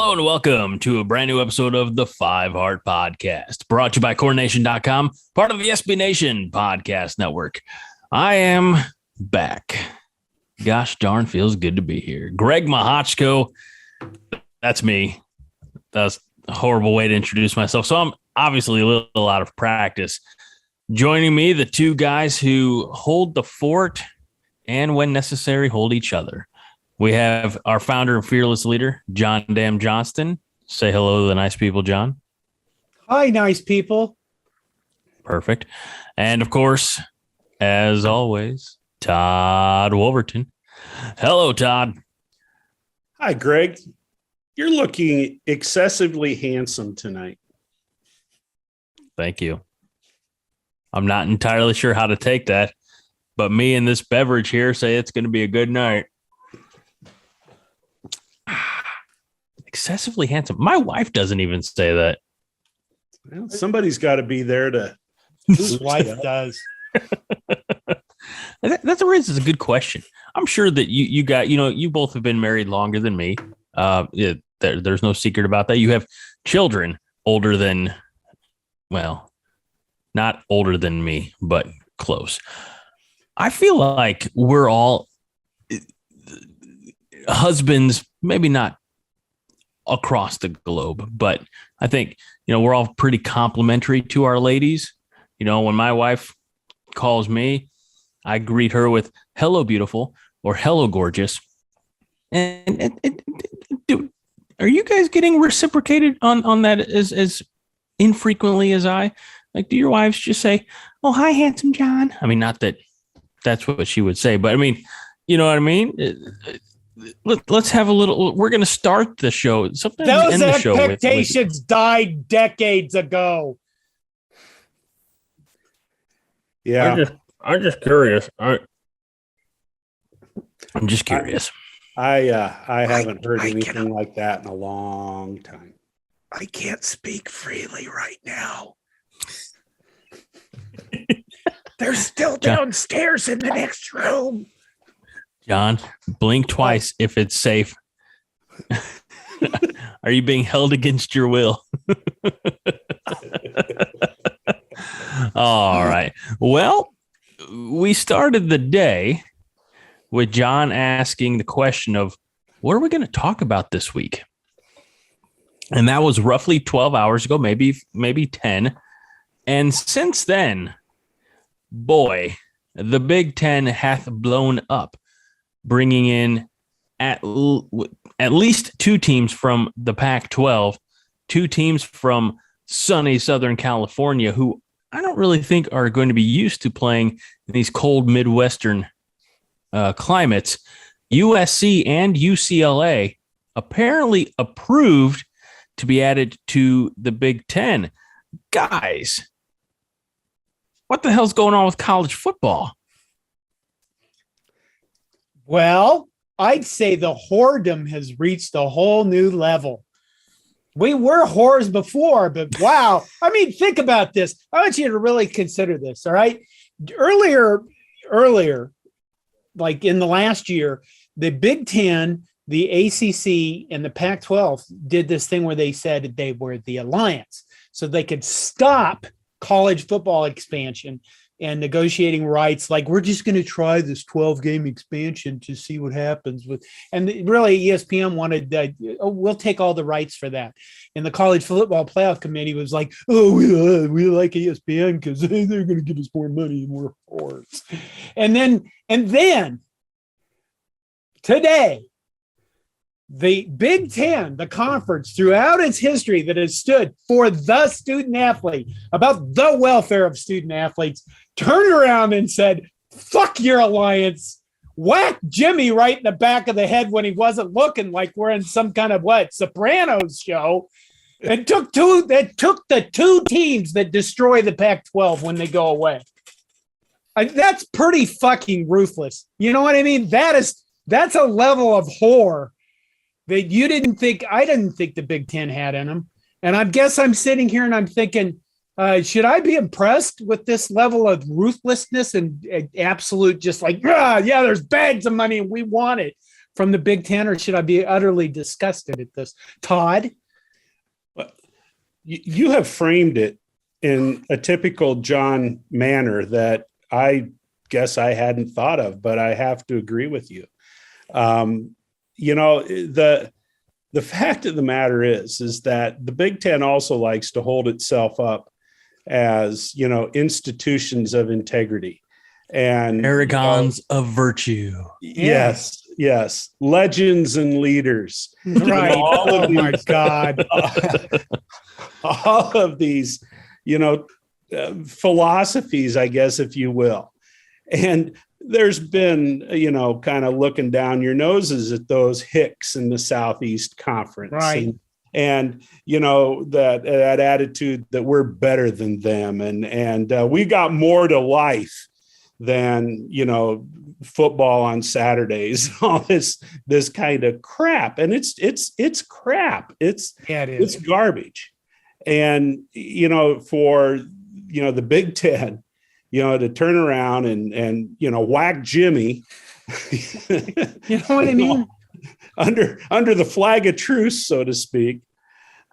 Hello and welcome to a brand new episode of the Five Heart Podcast, brought to you by CoreNation.com, part of the SB Nation podcast network. I am back. Gosh darn, feels good to be here. Greg Mahochko, that's me. That's a horrible way to introduce myself. So I'm obviously a little out of practice. Joining me, the two guys who hold the fort and, when necessary, hold each other. We have our founder and fearless leader, John Dam Johnston. Say hello to the nice people, John. Hi, nice people. Perfect. And, of course, as always, Todd Wolverton. Hello, Todd. Hi, Greg. You're looking excessively handsome tonight. Thank you. I'm not entirely sure how to take that, but me and this beverage here say it's going to be a good night. Excessively handsome. My wife doesn't even say that. Well, somebody's got to be there to. His wife does. That's a good question. I'm sure that you got, you both have been married longer than me. There's no secret about that. You have children older than, well, not older than me, but close. I feel like we're all husbands, maybe not across the globe, but I think, we're all pretty complimentary to our ladies. When my wife calls me, I greet her with hello, beautiful, or hello, gorgeous. And dude, are you guys getting reciprocated on that as infrequently as I? Like, do your wives just say, oh, hi, handsome John? I mean, not that that's what she would say, but I mean, you know what I mean? Let's have a little. We're going to start the show. Those expectations died decades ago. Yeah, I'm just curious. I'm just curious. I haven't heard anything like that in a long time. I can't speak freely right now. They're still downstairs in the next room. John, blink twice if it's safe. Are you being held against your will? All right. Well, we started the day with John asking the question of, what are we going to talk about this week? And that was roughly 12 hours ago, maybe 10. And since then, boy, the Big Ten hath blown up, bringing in at least two teams from the Pac-12, two teams from sunny Southern California, who I don't really think are going to be used to playing in these cold Midwestern climates. USC and UCLA apparently approved to be added to the Big Ten. Guys, what the hell's going on with college football? Well, I'd say the whoredom has reached a whole new level. We were whores before, but wow. I mean, think about this. I want you to really consider this, all right? Earlier, like in the last year, the Big Ten, the ACC, and the Pac-12 did this thing where they said they were the alliance, so they could stop college football expansion and negotiating rights. Like, we're just going to try this 12-game expansion to see what happens with. And really, ESPN wanted, we'll take all the rights for that. And the College Football Playoff Committee was like, oh, we like ESPN because they're going to give us more money and more whores. And then today, the Big Ten, the conference throughout its history that has stood for the student athlete, about the welfare of student athletes, turned around and said, fuck your alliance, whacked Jimmy right in the back of the head when he wasn't looking, like we're in some kind of Sopranos show, and took the two teams that destroy the Pac-12 when they go away. That's pretty fucking ruthless. You know what I mean? That's a level of whore that I didn't think the Big Ten had in them. And I guess I'm sitting here and I'm thinking, should I be impressed with this level of ruthlessness and absolute just like, yeah, there's bags of money and we want it? from the Big Ten, or should I be utterly disgusted at this? Todd? You have framed it in a typical John manner that I guess I hadn't thought of, but I have to agree with you. The fact of the matter is that the Big Ten also likes to hold itself up as, institutions of integrity and Paragons of virtue. Yes. Legends and leaders. Right. Oh my God. All of these, philosophies, I guess, if you will. And there's been, kind of looking down your noses at those hicks in the Southeast Conference. Right. And that attitude that we're better than them. And we got more to life than, football on Saturdays, all this kind of crap. And it's crap. It's garbage. And, for, the Big Ten, to turn around and whack Jimmy, you know what I mean? Under the flag of truce, so to speak.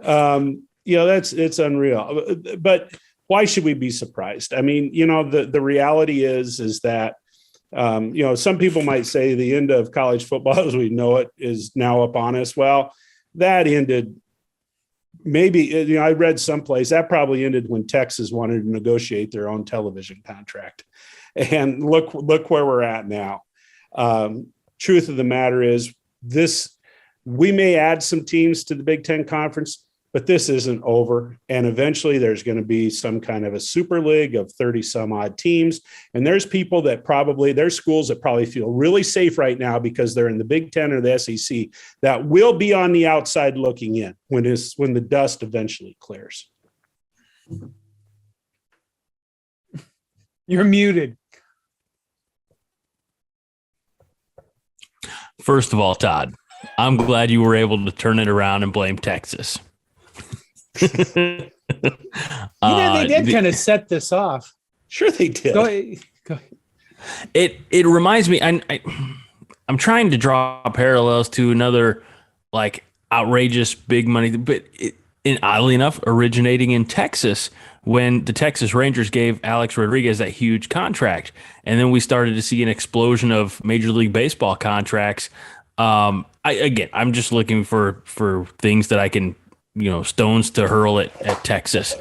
It's unreal. But why should we be surprised? I mean, the reality is that, some people might say the end of college football as we know it is now upon us. Well, that ended. Maybe, I read someplace that probably ended when Texas wanted to negotiate their own television contract. And look where we're at now. Truth of the matter is we may add some teams to the Big Ten Conference, but this isn't over. And eventually there's going to be some kind of a super league of 30 some odd teams. And there's schools that probably feel really safe right now because they're in the Big Ten or the SEC that will be on the outside looking in when the dust eventually clears. You're muted. First of all, Todd, I'm glad you were able to turn it around and blame Texas. They did kind of set this off. Sure they did. Go ahead. It reminds me, I'm trying to draw parallels to another like outrageous big money, but oddly enough, originating in Texas when the Texas Rangers gave Alex Rodriguez that huge contract. And then we started to see an explosion of Major League Baseball contracts. I'm just looking for things that I can, stones to hurl at Texas.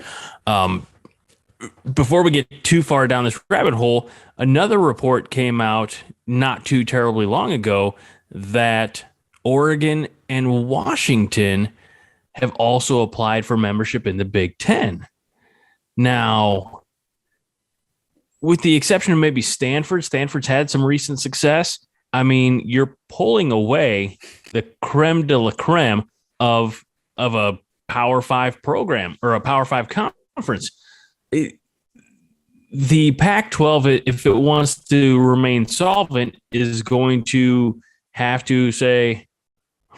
Before we get too far down this rabbit hole, another report came out not too terribly long ago that Oregon and Washington have also applied for membership in the Big Ten. Now, with the exception of maybe Stanford's had some recent success. I mean, you're pulling away the creme de la creme of a Power 5 program or a Power 5 conference. The Pac-12, if it wants to remain solvent, is going to have to say,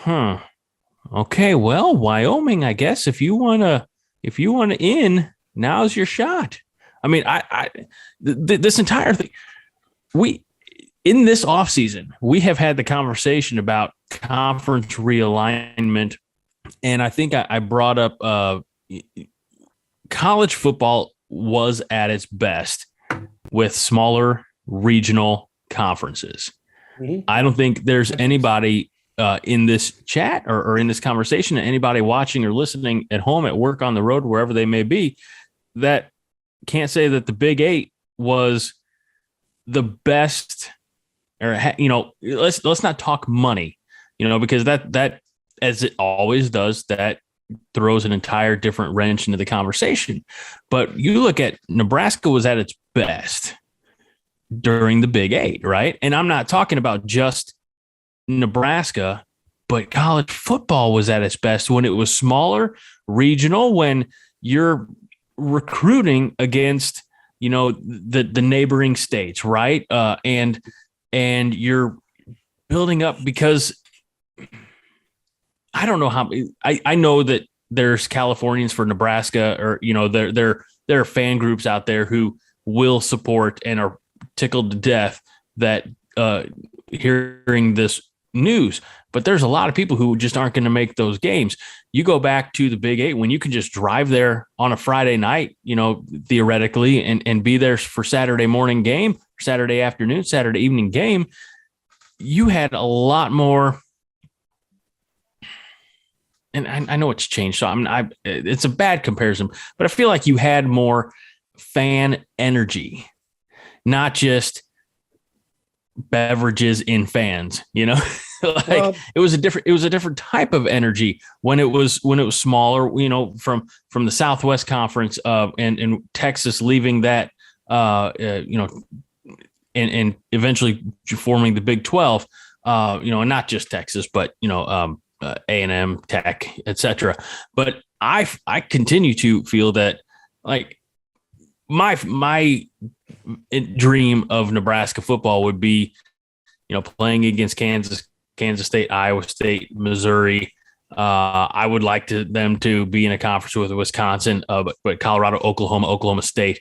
okay, well, Wyoming, I guess if you want to in, now's your shot. I mean, this entire thing, in this offseason, we have had the conversation about conference realignment. And I think I brought up college football was at its best with smaller regional conferences. Mm-hmm. I don't think there's anybody in this chat or in this conversation, anybody watching or listening at home, at work, on the road, wherever they may be, that can't say that the Big Eight was the best. Or let's not talk money, because that as it always does, that throws an entire different wrench into the conversation. But you look at Nebraska was at its best during the Big Eight, right? And I'm not talking about just Nebraska, but college football was at its best when it was smaller, regional, when you're recruiting against, the neighboring states, right? And you're building up because I don't know how I know that there's Californians for Nebraska, or there are fan groups out there who will support and are tickled to death that hearing this news, but there's a lot of people who just aren't going to make those games. You go back to the Big Eight when you can just drive there on a Friday night, theoretically, and be there for Saturday morning game, Saturday afternoon, Saturday evening game. You had a lot more. And I know it's changed, so it's a bad comparison, but I feel like you had more fan energy, not just beverages in fans. It was a different type of energy when it was smaller. From the Southwest Conference and Texas leaving that, and eventually forming the Big 12. And not just Texas, but A&M, Tech, etc. But I continue to feel that like my dream of Nebraska football would be, playing against Kansas State, Iowa State, Missouri. I would like them to be in a conference with Wisconsin, but Colorado, Oklahoma State,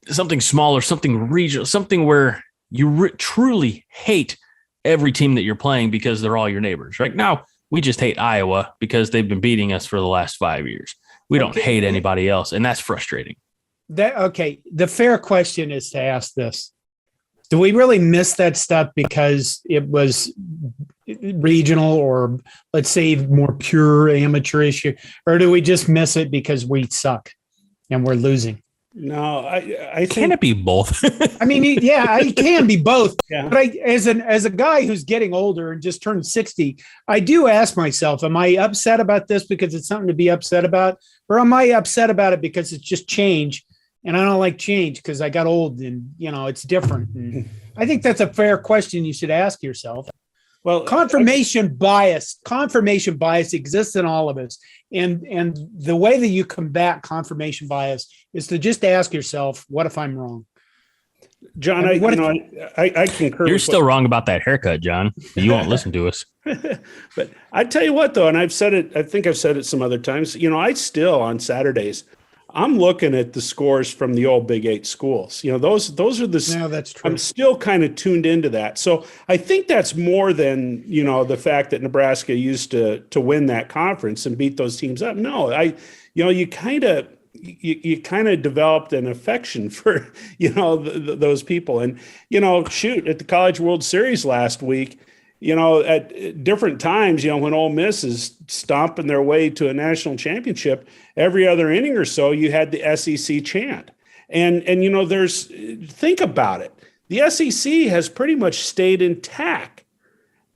something smaller, something regional, something where you truly hate every team that you're playing because they're all your neighbors. Right now, we just hate Iowa because they've been beating us for the last 5 years. We don't hate anybody else, and that's frustrating. The fair question is to ask this. Do we really miss that stuff because it was regional or, let's say, more pure amateurish, or do we just miss it because we suck and we're losing? No, I think, can it be both? I mean, yeah, it can be both. Yeah. But as a guy who's getting older and just turned 60, I do ask myself, am I upset about this because it's something to be upset about? Or am I upset about it because it's just change? And I don't like change because I got old and, it's different. And I think that's a fair question you should ask yourself. Well, confirmation bias exists in all of us. And the way that you combat confirmation bias is to just ask yourself, what if I'm wrong? John, I concur. You're still wrong about that haircut, John. You won't listen to us. But I tell you what, though, and I've said it, I think I've said it some other times, I still on Saturdays, I'm looking at the scores from the old Big Eight schools. Those are the. No, that's true. I'm still kind of tuned into that. So I think that's more than the fact that Nebraska used to win that conference and beat those teams up. No, you kind of developed an affection for those people. And shoot, at the College World Series last week, at different times, when Ole Miss is stomping their way to a national championship, every other inning or so, you had the SEC chant. And think about it. The SEC has pretty much stayed intact.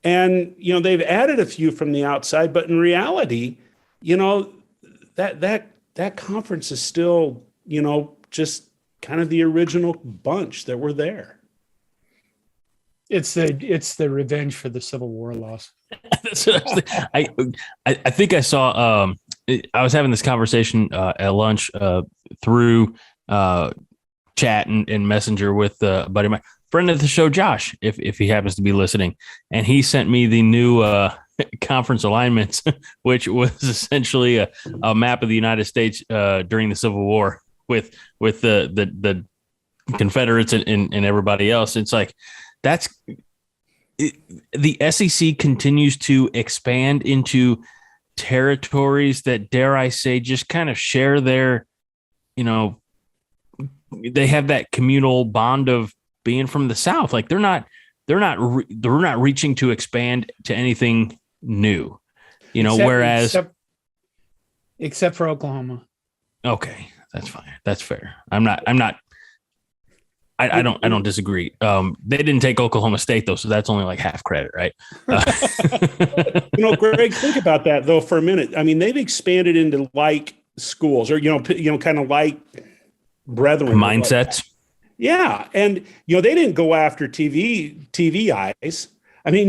And, they've added a few from the outside, but in reality, that conference is still, just kind of the original bunch that were there. It's the revenge for the Civil War loss. That's what I think I saw. I was having this conversation at lunch through chat and Messenger with a buddy of mine, friend of the show, Josh, if he happens to be listening, and he sent me the new conference alignments, which was essentially a map of the United States during the Civil War with the Confederates and everybody else. It's like. The SEC continues to expand into territories that, dare I say, just kind of share their, they have that communal bond of being from the South. Like they're not reaching to expand to anything new, except for Oklahoma. Okay, that's fine. That's fair. I don't disagree. They didn't take Oklahoma State though, so that's only like half credit, right? Greg, think about that though for a minute. I mean, they've expanded into like schools or kind of like brethren mindsets. Yeah, and they didn't go after TV eyes. I mean,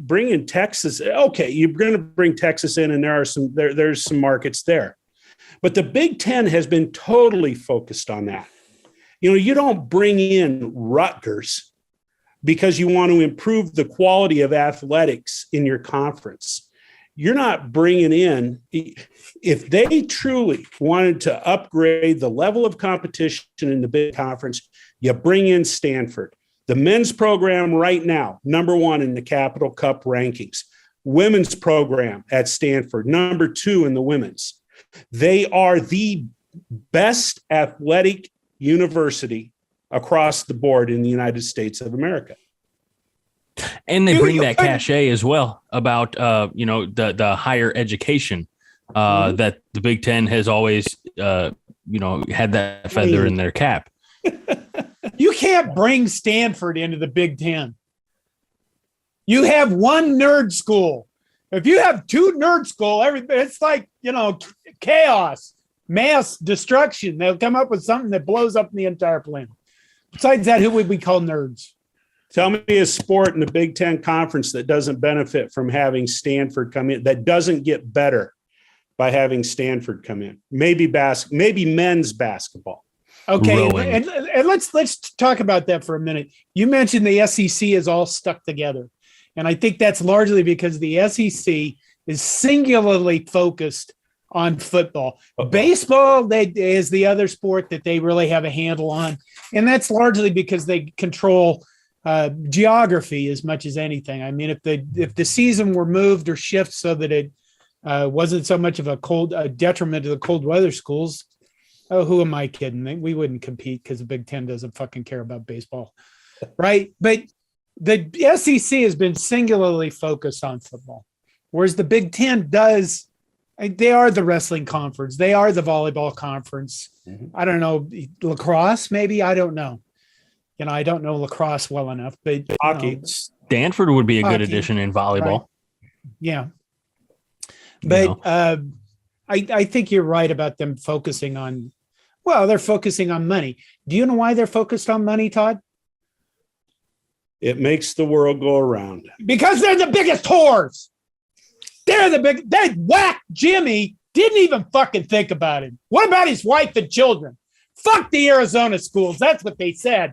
bringing Texas. Okay, you're going to bring Texas in, and there's some markets there, but the Big Ten has been totally focused on that. You don't bring in Rutgers because you want to improve the quality of athletics in your conference. You're not bringing in, if they truly wanted to upgrade the level of competition in the big conference, you bring in Stanford. The men's program right now, number 1 in the Capital Cup rankings. Women's program at Stanford, number 2 in the women's. They are the best athletic university across the board in the United States of America. And they bring that cachet as well about, the higher education that the Big Ten has always, had that feather in their cap. You can't bring Stanford into the Big Ten. You have one nerd school. If you have 2 nerd school, it's like, chaos, mass destruction. They'll come up with something that blows up the entire planet. Besides that, who would we call nerds? Tell me a sport in the Big Ten Conference that doesn't benefit from having Stanford come in, that doesn't get better by having Stanford come in. Maybe men's basketball. Okay, and let's talk about that for a minute. You mentioned the SEC is all stuck together, and I think that's largely because the SEC is singularly focused on football. Baseball is the other sport that they really have a handle on, and that's largely because they control geography as much as anything. I mean, if the season were moved or shifted so that it wasn't so much of a detriment to the cold weather schools. Oh, who am I kidding? We wouldn't compete because the Big Ten doesn't fucking care about baseball, right? But the SEC has been singularly focused on football, whereas the Big Ten does. They are the wrestling conference. They are the volleyball conference. Mm-hmm. I don't know, lacrosse, maybe. I don't know. I don't know lacrosse well enough, but hockey. Stanford would be a good addition in volleyball. Right. Yeah. But I think you're right about them focusing on. Well, they're focusing on money. Do you know why they're focused on money, Todd? It makes the world go around. Because they're the biggest whores. That whack Jimmy didn't even fucking think about it. What about his wife and children? Fuck the Arizona schools. That's what they said.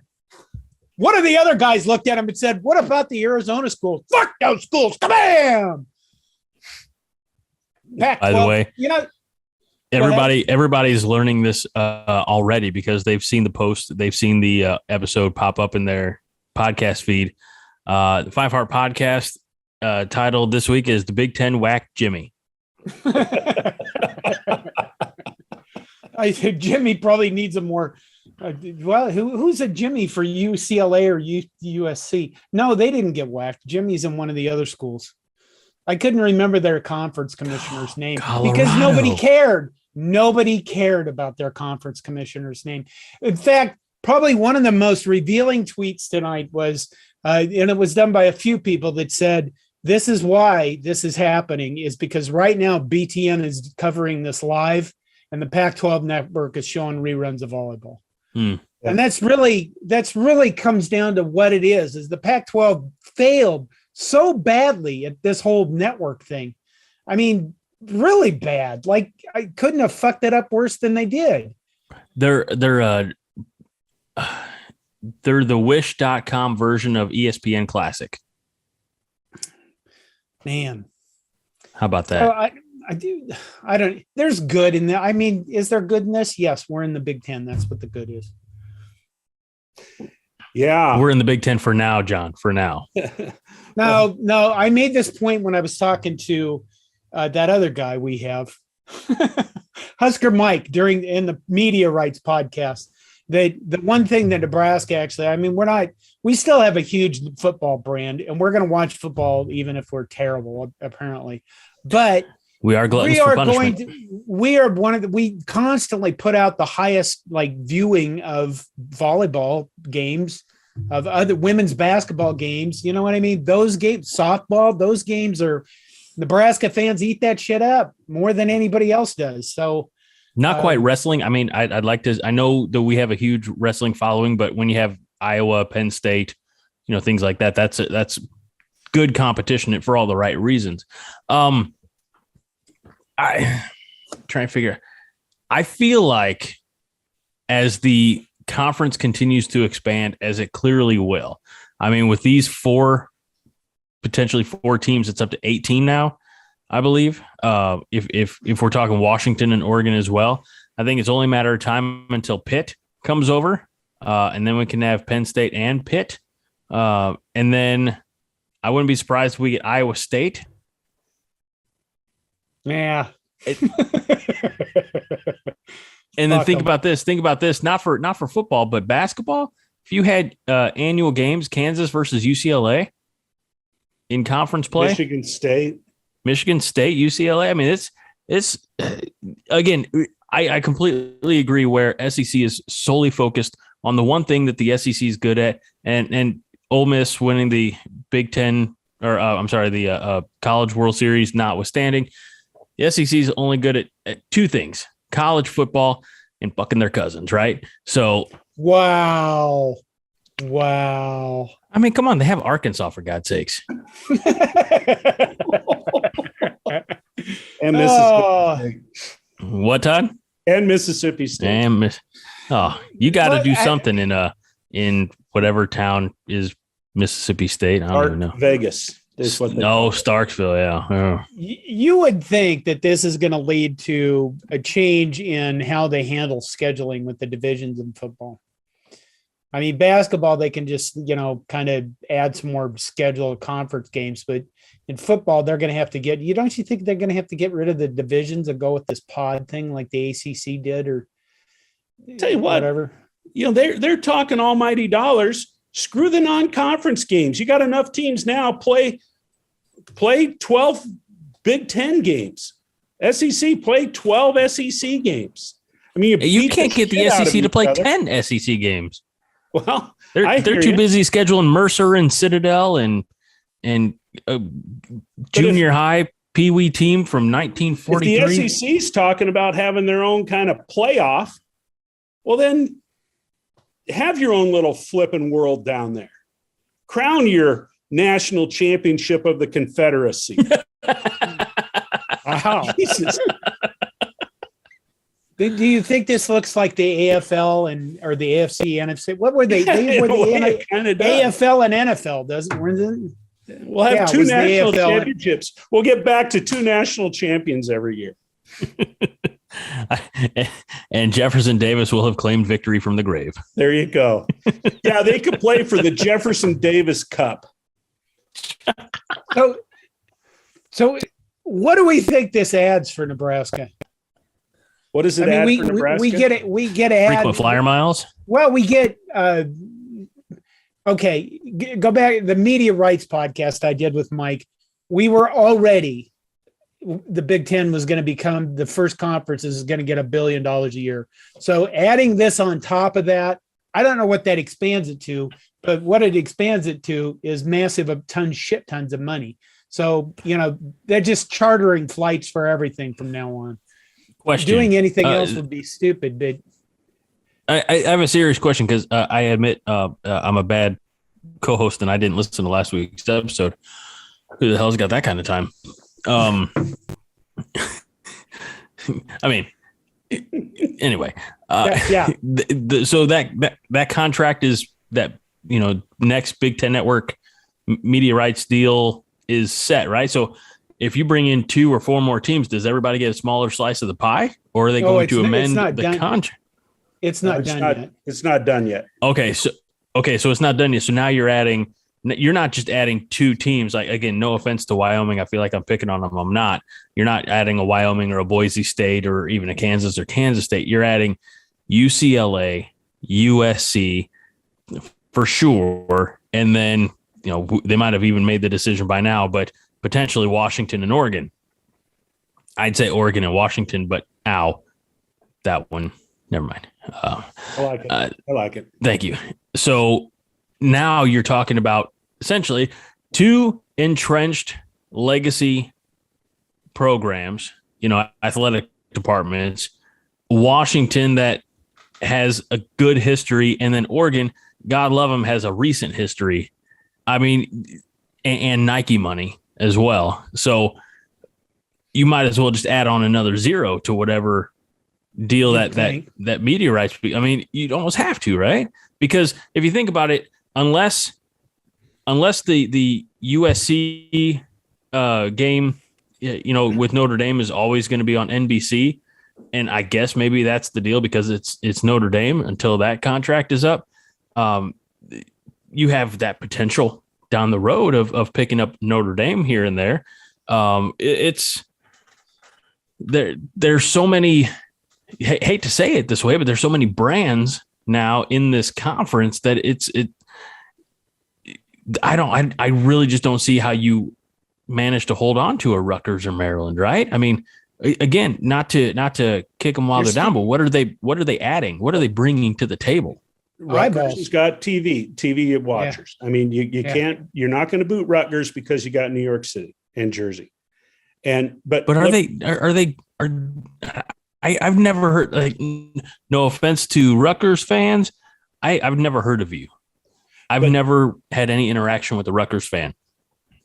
One of the other guys looked at him and said, what about the Arizona schools? Fuck those schools. Kabam! By the way, everybody's learning this already because they've seen the post, they've seen the episode pop up in their podcast feed. The 5 Heart Podcast titled this week is "The Big Ten Whack Jimmy." I think Jimmy probably needs a more. Who's a Jimmy for UCLA or USC? No, they didn't get whacked. Jimmy's in one of the other schools. I couldn't remember their conference commissioner's name because nobody cared. Nobody cared about their conference commissioner's name. In fact, probably one of the most revealing tweets tonight was, and it was done by a few people that said, this is why this is happening is because right now BTN is covering this live and the Pac-12 network is showing reruns of volleyball. And that's really comes down to what it is the Pac-12 failed so badly at this whole network thing. I mean, really bad. Like I couldn't have fucked it up worse than they did. They're the wish.com version of ESPN Classic. Man. How about that? I don't, there's good in there. I mean, is there goodness? Yes, we're in the Big Ten. That's what the good is. Yeah. We're in the Big Ten for now, John, for now. No, I made this point when I was talking to that other guy we have, Husker Mike, in the media rights podcast. The one thing that Nebraska actually, I mean, we still have a huge football brand and we're going to watch football even if we're terrible, apparently. But we are gluttons for punishment. We constantly put out the highest viewing of volleyball games, of other women's basketball games. You know what I mean? Those games, softball, those games are Nebraska fans eat that shit up more than anybody else does. So not quite wrestling. I mean, I'd like to, I know that we have a huge wrestling following, but when you have Iowa, Penn State, things like that, that's good competition for all the right reasons. I try and figure. I feel like as the conference continues to expand, as it clearly will. I mean, with these potentially four teams, it's up to 18 now, I believe. If we're talking Washington and Oregon as well, I think it's only a matter of time until Pitt comes over, and then we can have Penn State and Pitt And then I wouldn't be surprised if we get Iowa State. Yeah. And then think about this. Think about this. Not for football, but basketball. If you had annual games, Kansas versus UCLA in conference play, Michigan State, UCLA. I mean, it's again. I completely agree. Where SEC is solely focused on the one thing that the SEC is good at, and Ole Miss winning the Big Ten, or the College World Series notwithstanding, the SEC is only good at two things: college football and fucking their cousins, right? So, wow. I mean, come on, they have Arkansas for God's sakes, and Mississippi State. What, Todd? And Mississippi State. You got to do something in whatever town is Mississippi State. I don't even know. Vegas. Starksville. Yeah. You would think that this is going to lead to a change in how they handle scheduling with the divisions in football. I mean, basketball, they can just, kind of add some more scheduled conference games, but in football, they're going to have to don't you think they're going to have to get rid of the divisions and go with this pod thing like the ACC did, or tell you what, whatever? They're talking almighty dollars. Screw the non-conference games. You got enough teams now. Play 12 Big Ten games. SEC, play 12 SEC games. I mean, you can't get the SEC to play 10 SEC games. Well, they're too busy scheduling Mercer and Citadel and junior high Pee Wee team from 1943. If the SEC's talking about having their own kind of playoff, well, then have your own little flipping world down there. Crown your national championship of the Confederacy. Wow. Jesus. Do you think this looks like the AFL or the AFC, NFC? What were they? They were the AFL and NFL, doesn't it? We'll have two national championships. We'll get back to two national champions every year. And Jefferson Davis will have claimed victory from the grave. There you go. Yeah, they could play for the Jefferson Davis Cup. So what do we think this adds for Nebraska? What does it add for Nebraska? We get frequent flyer miles. Well, we get okay. Go back the media rights podcast I did with Mike. We were already the Big Ten was going to become the first conference is going to get $1 billion a year. So adding this on top of that, I don't know what that expands it to, but what it expands it to is massive shit tons of money. So they're just chartering flights for everything from now on. Question. Doing anything else would be stupid, but I have a serious question because I admit I'm a bad co-host and I didn't listen to last week's episode. Who the hell's got that kind of time? I mean, anyway, yeah. So that contract is that next Big Ten Network media rights deal is set, right? So if you bring in 2 or 4 more teams, does everybody get a smaller slice of the pie, or are they going to amend the contract? It's not done yet. It's not done yet. Okay, so it's not done yet. So now you're not just adding 2 teams. Like, again, no offense to Wyoming, I feel like I'm picking on them. I'm not. You're not adding a Wyoming or a Boise State or even a Kansas or Kansas State. You're adding UCLA, USC for sure, and then they might have even made the decision by now, but potentially Washington and Oregon. I'd say Oregon and Washington, but that one, never mind. I like it. I like it. Thank you. So now you're talking about essentially 2 entrenched legacy programs, athletic departments, Washington that has a good history, and then Oregon, God love them, has a recent history. I mean, and Nike money as well. So you might as well just add on another 0 to whatever deal that media rights. I mean, you'd almost have to, right? Because if you think about it, unless the USC game, with Notre Dame is always going to be on NBC, and I guess maybe that's the deal because it's Notre Dame until that contract is up. you have that potential down the road of picking up Notre Dame here and there. It's there's so many, hate to say it this way, but there's so many brands now in this conference that I really just don't see how you manage to hold on to a Rutgers or Maryland, right? I mean, again, not to kick them while they're down, but what are they adding? What are they bringing to the table? Rutgers has got TV watchers. Yeah. I mean, you're not going to boot Rutgers because you got New York City and Jersey. But I've never heard, like, no offense to Rutgers fans, I've never heard of you. I've never had any interaction with a Rutgers fan.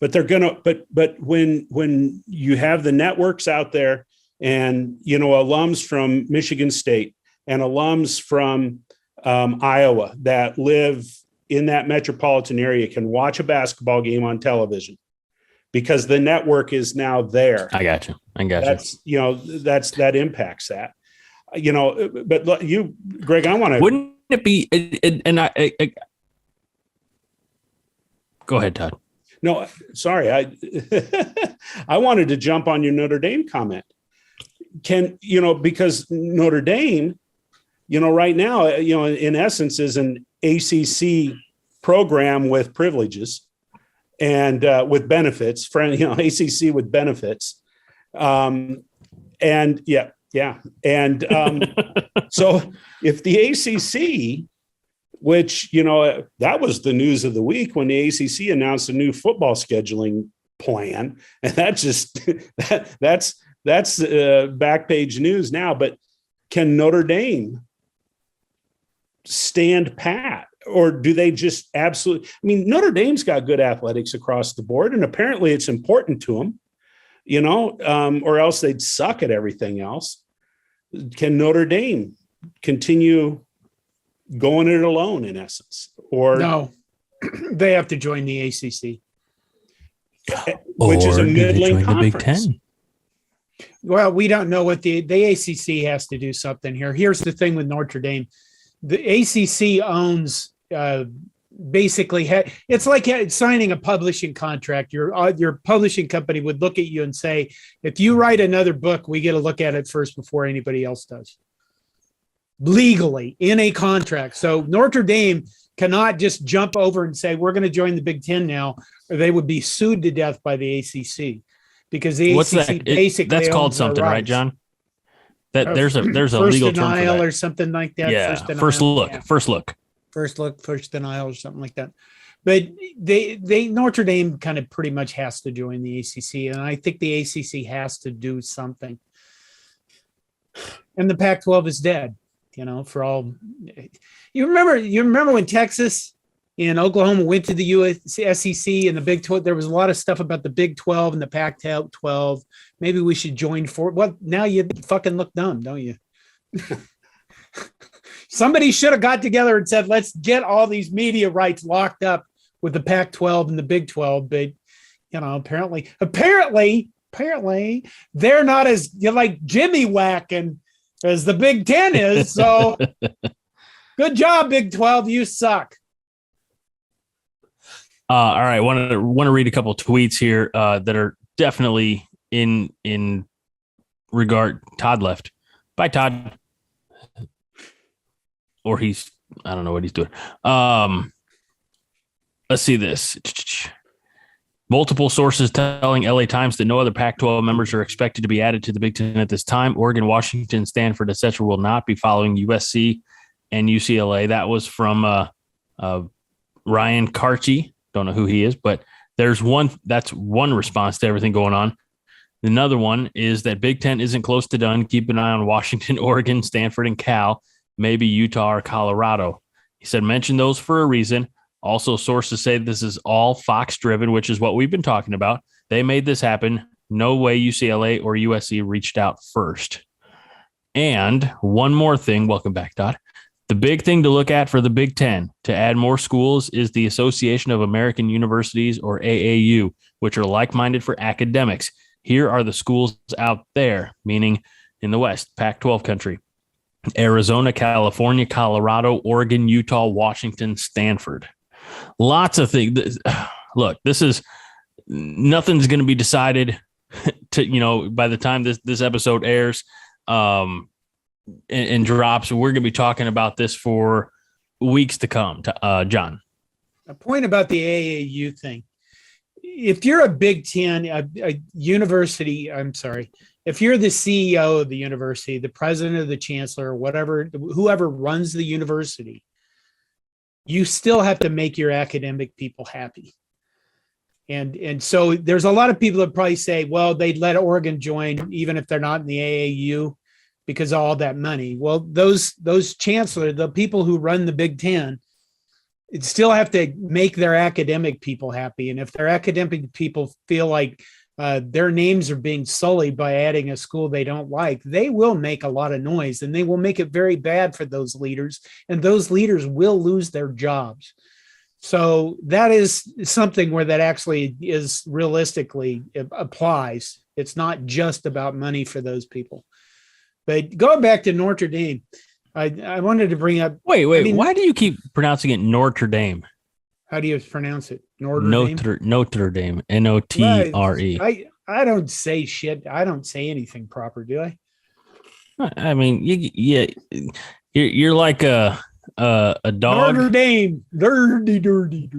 But they're gonna. But when you have the networks out there, and alums from Michigan State and alums from Iowa that live in that metropolitan area can watch a basketball game on television because the network is now there. I got you. That impacts that. But you, Greg, I want to. Wouldn't it be? And I go ahead, Todd. No, sorry. I wanted to jump on your Notre Dame comment. Because Notre Dame, right now, in essence is an ACC program with privileges and with benefits, ACC with benefits. And yeah. And so if the ACC, which, that was the news of the week when the ACC announced a new football scheduling plan. And that's back page news now. But can Notre Dame stand pat, or do they just absolutely? I mean, Notre Dame's got good athletics across the board, and apparently it's important to them, or else they'd suck at everything else. Can Notre Dame continue going it alone, in essence? Or no, they have to join the ACC, which is a middling conference. The Big Ten. Well, we don't know what the ACC has to do something here. Here's the thing with Notre Dame: the ACC owns basically. It's like signing a publishing contract. Your publishing company would look at you and say, "If you write another book, we get to look at it first before anybody else does." Legally in a contract. So Notre Dame cannot just jump over and say, we're going to join the Big Ten now, or they would be sued to death by the ACC because the ACC basically that's called something, right, John? That there's a legal term for that. Or something like that. Yeah. First denial or something like that. But they Notre Dame kind of pretty much has to join the ACC, and I think the ACC has to do something. And the Pac-12 is dead. For all you remember when Texas and Oklahoma went to the SEC and the Big 12, there was a lot of stuff about the Big 12 and the Pac-12. Maybe we should join well, now you fucking look dumb, don't you? Somebody should have got together and said, let's get all these media rights locked up with the Pac-12 and the Big 12. But, apparently they're not as like Jimmy whacking as the Big Ten is. So good job, Big 12. You suck. All right. Want to read a couple of tweets here that are definitely in regard. Todd left. Bye, Todd. Or I don't know what he's doing. Let's see this. Multiple sources telling LA Times that no other Pac-12 members are expected to be added to the Big Ten at this time. Oregon, Washington, Stanford, etc. will not be following USC and UCLA. That was from Ryan Karchi. Don't know who he is, but that's one response to everything going on. Another one is that Big Ten isn't close to done. Keep an eye on Washington, Oregon, Stanford, and Cal, maybe Utah or Colorado. He said, mention those for a reason. Also, sources say this is all Fox driven, which is what we've been talking about. They made this happen. No way UCLA or USC reached out first. And one more thing. Welcome back, Todd. The big thing to look at for the Big Ten to add more schools is the Association of American Universities, or AAU, which are like-minded for academics. Here are the schools out there, meaning in the West, Pac-12 country: Arizona, California, Colorado, Oregon, Utah, Washington, Stanford. Lots of things. Look, nothing's going to be decided by the time this episode airs and drops. We're going to be talking about this for weeks to come. John, a point about the AAU thing. If you're a Big Ten, a university, if you're the CEO of the university, the president or the chancellor or whatever, whoever runs the university, you still have to make your academic people happy. And so there's a lot of people that probably say, well, they'd let Oregon join even if they're not in the AAU because of all that money. Well, those chancellors, the people who run the Big Ten, still have to make their academic people happy. And if their academic people feel like their names are being sullied by adding a school they don't like, they will make a lot of noise and they will make it very bad for those leaders. And those leaders will lose their jobs. So that is something where that actually is realistically applies. It's not just about money for those people. But going back to Notre Dame, I wanted to bring up. Wait. Why do you keep pronouncing it Notre Dame? How do you pronounce it? Notre Dame. Notre. I don't say shit. I don't say anything proper, do I? I mean, you're like a dog. Notre Dame, dirty.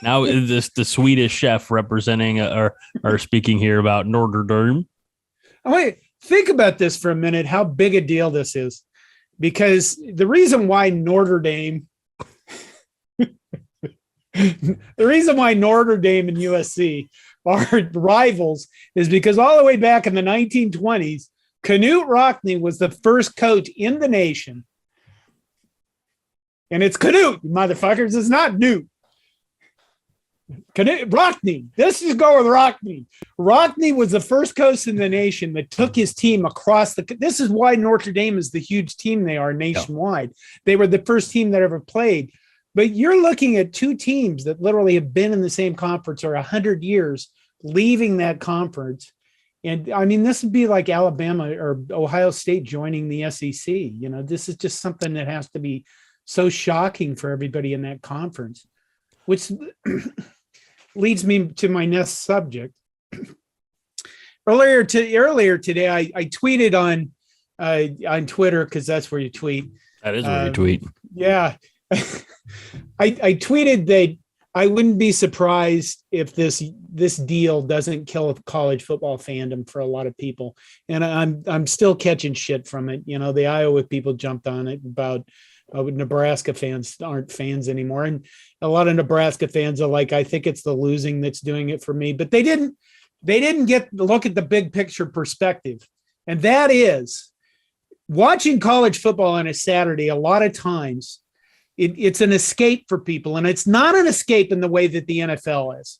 Now is the Swedish chef representing or speaking here about Notre Dame? Wait, think about this for a minute. How big a deal this is, because the reason why Notre Dame and USC are rivals is because all the way back in the 1920s, Knute Rockne was the first coach in the nation. And it's Knute, motherfuckers. It's not Newt. Rockne. Let's just go with Rockne. Rockne was the first coach in the nation that took his team across this is why Notre Dame is the huge team they are nationwide. Yeah. They were the first team that ever played. But you're looking at two teams that literally have been in the same conference for 100 years, leaving that conference. And I mean, this would be like Alabama or Ohio State joining the SEC. This is just something that has to be so shocking for everybody in that conference, which leads me to my next subject. Earlier today, I tweeted on Twitter, because that's where you tweet. That is where you tweet. Yeah. I tweeted that I wouldn't be surprised if this deal doesn't kill college football fandom for a lot of people. And I'm still catching shit from it. The Iowa people jumped on it about Nebraska fans aren't fans anymore. And a lot of Nebraska fans are like, I think it's the losing that's doing it for me. But they didn't look at the big picture perspective. And that is watching college football on a Saturday. A lot of times it's an escape for people. And it's not an escape in the way that the NFL is,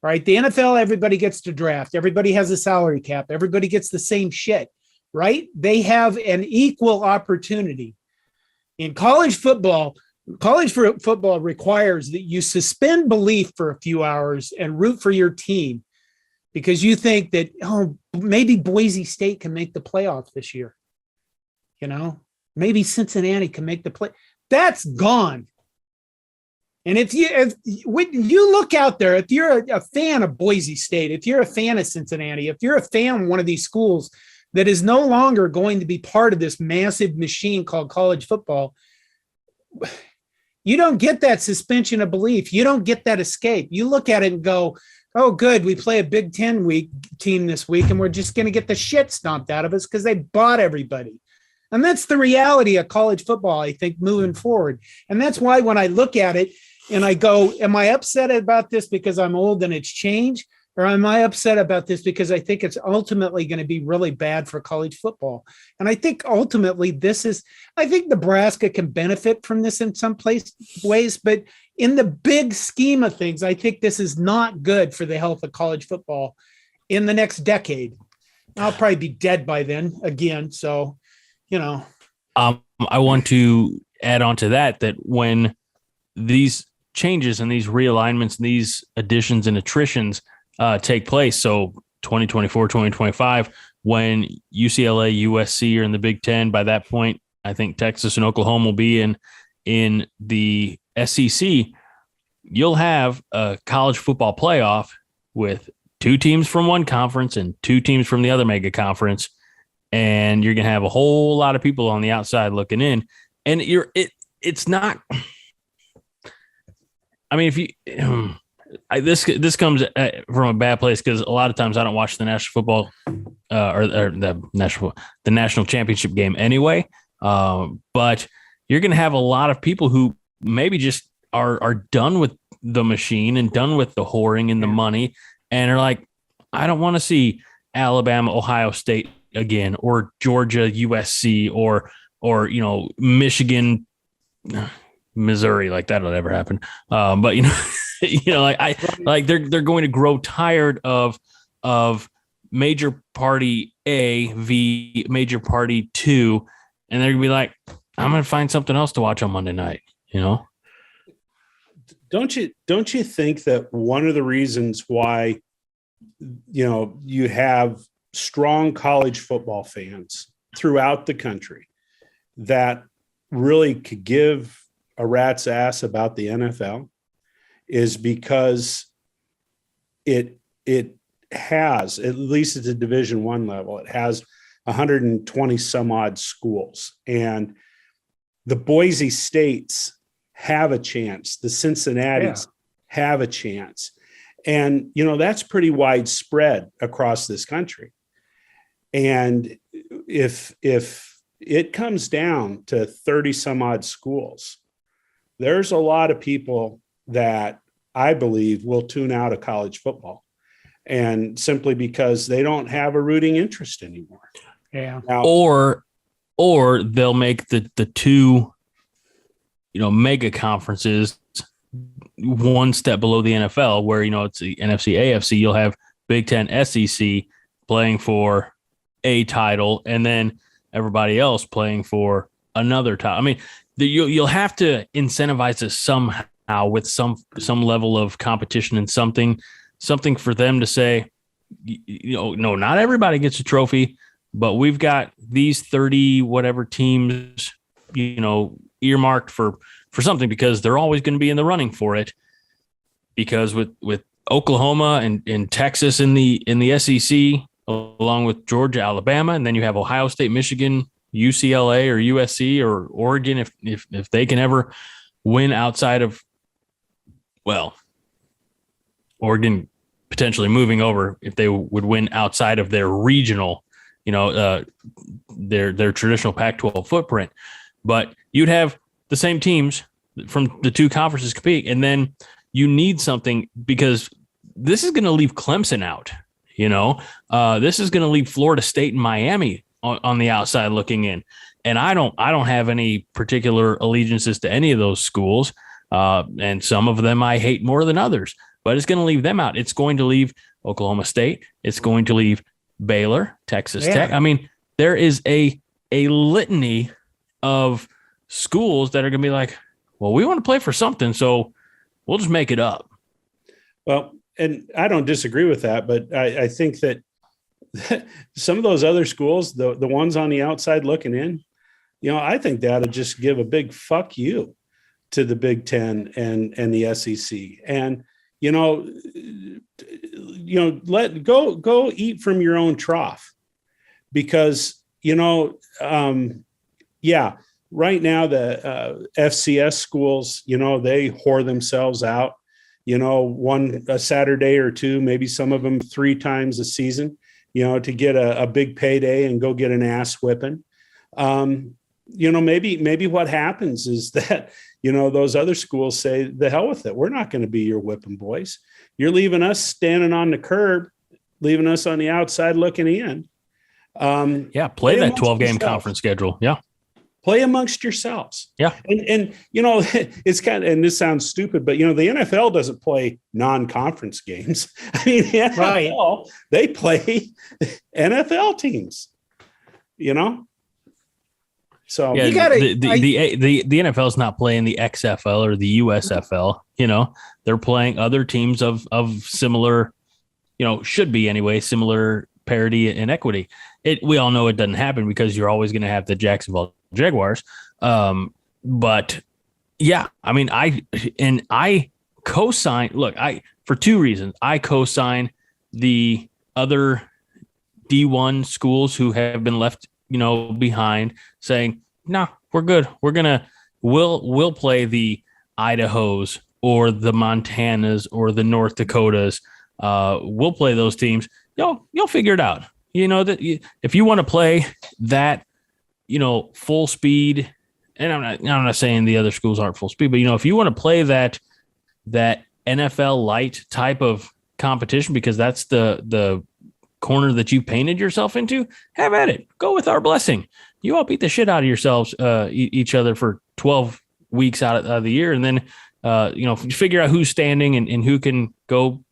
right? The NFL, everybody gets to draft. Everybody has a salary cap. Everybody gets the same shit, right? They have an equal opportunity. In college football requires that you suspend belief for a few hours and root for your team because you think that, maybe Boise State can make the playoff this year. Maybe Cincinnati can make the play. That's gone. And when you look out there, if you're a fan of Boise State, if you're a fan of Cincinnati, if you're a fan of one of these schools that is no longer going to be part of this massive machine called college football, you don't get that suspension of belief. You don't get that escape. You look at it and go, oh, good, we play a Big Ten team this week, and we're just going to get the shit stomped out of us because they bought everybody. And that's the reality of college football, I think, moving forward. And that's why when I look at it and I go, am I upset about this because I'm old and it's changed? Or am I upset about this because I think it's ultimately going to be really bad for college football? And I think ultimately I think Nebraska can benefit from this in some ways, but in the big scheme of things, I think this is not good for the health of college football in the next decade. I'll probably be dead by then again. So, I want to add on to that when these changes and these realignments and these additions and attritions take place. So 2024, 2025, when UCLA, USC are in the Big Ten, by that point, I think Texas and Oklahoma will be in the SEC. you'll have a college football playoff with 2 teams from one conference and 2 teams from the other mega conference. And you're going to have a whole lot of people on the outside looking in. And it's not, I mean, if you, this comes from a bad place because a lot of times I don't watch the national football or the national championship game anyway. But you're going to have a lot of people who maybe just are done with the machine and done with the whoring and the money, and are like, I don't want to see Alabama, Ohio State again, or Georgia, USC, or Michigan, Missouri. Like that'll never happen. But they're going to grow tired of major party A v major party 2, and they're gonna be like, I'm gonna find something else to watch on Monday night. Don't you think that one of the reasons why you have strong college football fans throughout the country that really could give a rat's ass about the NFL is because it has, at least at the Division I level, it has 120 some odd schools, and the Boise States have a chance. The Cincinnatis have a chance. And, that's pretty widespread across this country. And if it comes down to 30 some odd schools, there's a lot of people that I believe will tune out of college football, and simply because they don't have a rooting interest anymore. Yeah. Now, or they'll make the 2, mega conferences one step below the NFL, where, it's the NFC, AFC. You'll have Big Ten, SEC playing for a title, and then everybody else playing for another title. I mean, you'll have to incentivize this somehow with some level of competition and something for them to say, no, not everybody gets a trophy, but we've got these 30 whatever teams, earmarked for something, because they're always going to be in the running for it. Because with Oklahoma and Texas in the SEC, along with Georgia, Alabama, and then you have Ohio State, Michigan, UCLA or USC or Oregon, if they can ever win outside of, well, Oregon potentially moving over if they would win outside of their regional, their traditional Pac-12 footprint. But you'd have the same teams from the 2 conferences compete, and then you need something, because this is going to leave Clemson out. This is going to leave Florida State and Miami on the outside looking in, and I don't have any particular allegiances to any of those schools, and some of them I hate more than others. But it's going to leave them out. It's going to leave Oklahoma State. It's going to leave Baylor, Texas Tech. I mean, there is a litany of schools that are going to be like, well, we want to play for something, so we'll just make it up. Well, and I don't disagree with that, but I think that some of those other schools, the ones on the outside looking in, I think they ought to just give a big fuck you to the Big Ten and the SEC. And, let go eat from your own trough, because, right now the FCS schools, they whore themselves out, a Saturday or 2, maybe some of them 3 times a season, to get a big payday and go get an ass whipping. Maybe what happens is that, those other schools say, the hell with it. We're not going to be your whipping boys. You're leaving us standing on the curb, leaving us on the outside looking in. Play that 12-game conference schedule. Yeah. Play amongst yourselves. Yeah. And it's kind of, and this sounds stupid, but, the NFL doesn't play non-conference games. I mean, the NFL, they play NFL teams, So yeah, you gotta, the NFL is not playing the XFL or the USFL. They're playing other teams of similar, should be anyway, similar parity and equity. We all know it doesn't happen because you're always going to have the Jacksonville Jaguars. But yeah, I mean, I co-sign. Look, for two reasons. I co-sign the other D1 schools who have been left, behind, saying, "No, we're good. We'll play the Idahos or the Montanas or the North Dakotas. We'll play those teams. You'll figure it out. That if you want to play that, full speed." And I'm not saying the other schools aren't full speed, but if you want to play that NFL light type of competition, because that's the corner that you painted yourself into, have at it. Go with our blessing. You all beat the shit out of yourselves, each other for 12 weeks out of the year, and then figure out who's standing and who can go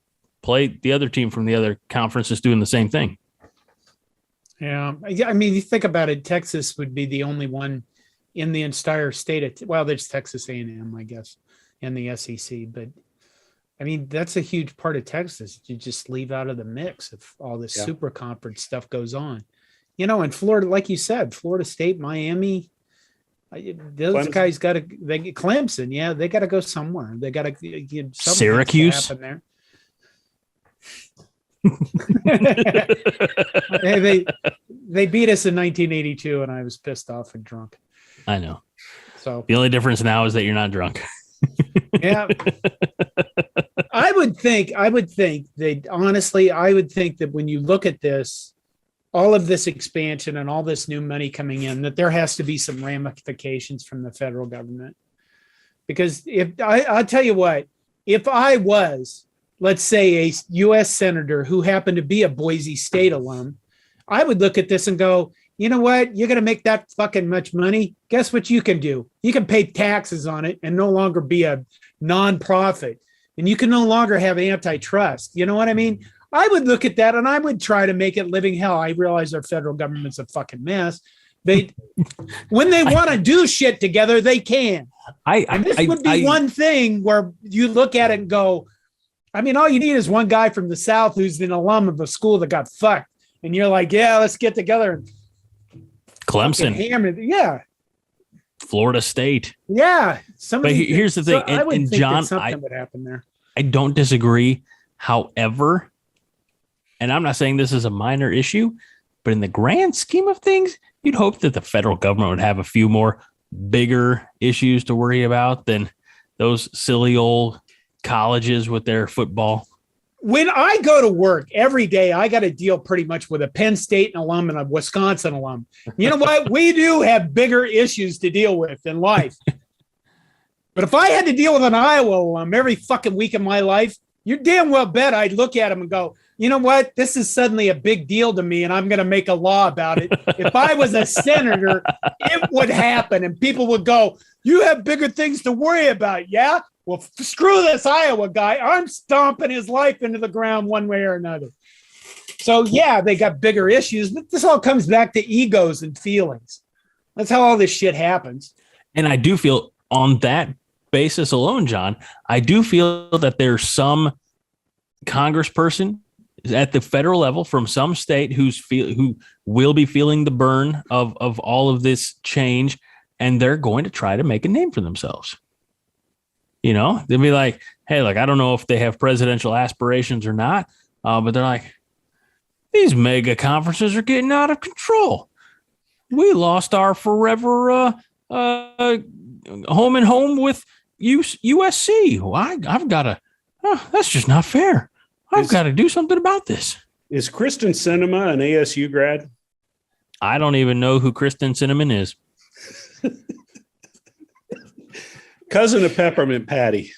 play the other team from the other conferences doing the same thing. Yeah, I mean, you think about it, Texas would be the only one in the entire state. There's Texas A&M, I guess, and the SEC, but I mean, that's a huge part of Texas. You just leave out of the mix if all this super conference stuff goes on. In Florida, like you said, Florida State, Miami, those Clemson. guys got to, Clemson, yeah, they got to go somewhere. They got to get Syracuse. happen there. Hey, they beat us in 1982, and I was pissed off and drunk. I know. So the only difference now is that you're not drunk. Yeah. I would think that when you look at this, all of this expansion and all this new money coming in, that there has to be some ramifications from the federal government. Because I'll tell you what, if I was, let's say, a U.S. senator who happened to be a Boise State alum, I would look at this and go, you know what? You're going to make that fucking much money. Guess what you can do? You can pay taxes on it and no longer be a nonprofit. And you can no longer have antitrust. You know what I mean? I would look at that and I would try to make it living hell. I realize our federal government's a fucking mess. When they want to do shit together, they can. This would be one thing where you look at it and go, I mean, all you need is one guy from the South who's an alum of a school that got fucked. And you're like, yeah, let's get together and Clemson, yeah, Florida State, yeah. But here's the thing, and John, something would happen there. I don't disagree. However, and I'm not saying this is a minor issue, but in the grand scheme of things, you'd hope that the federal government would have a few more bigger issues to worry about than those silly old colleges with their football. When I go to work every day, I got to deal pretty much with a Penn State alum and a Wisconsin alum. You know what? We do have bigger issues to deal with in life. But if I had to deal with an Iowa alum every fucking week of my life, you damn well bet I'd look at him and go, you know what? This is suddenly a big deal to me, and I'm going to make a law about it. If I was a senator, it would happen, and people would go, you have bigger things to worry about, yeah? Well, screw this Iowa guy. I'm stomping his life into the ground one way or another. So, yeah, they got bigger issues, but this all comes back to egos and feelings. That's how all this shit happens. And I do feel on that basis alone, John, I do feel that there's some congressperson at the federal level from some state who will be feeling the burn of all of this change, and they're going to try to make a name for themselves. They'll be like, hey, look, I don't know if they have presidential aspirations or not, but they're like, these mega conferences are getting out of control. We lost our forever home and home with USC. Well, I've got to, that's just not fair. I've got to do something about this. Is Kristen Sinema an ASU grad? I don't even know who Kristen Cinnamon is. Cousin of Peppermint Patty.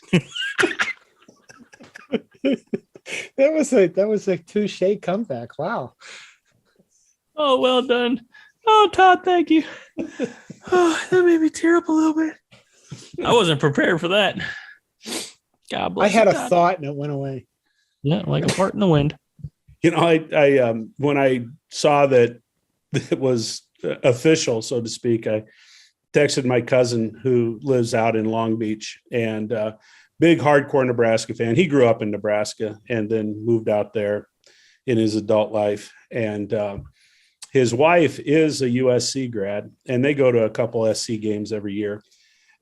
That was a touche comeback. Wow. Oh, well done. Oh, Todd, thank you. Oh, that made me tear up a little bit. I wasn't prepared for that. God bless. I had you, a Todd. thought and it went away. Yeah, like a fart in the wind. I when I saw that it was official, so to speak, I texted my cousin who lives out in Long Beach and big hardcore Nebraska fan. He grew up in Nebraska and then moved out there in his adult life. And his wife is a USC grad, and they go to a couple SC games every year.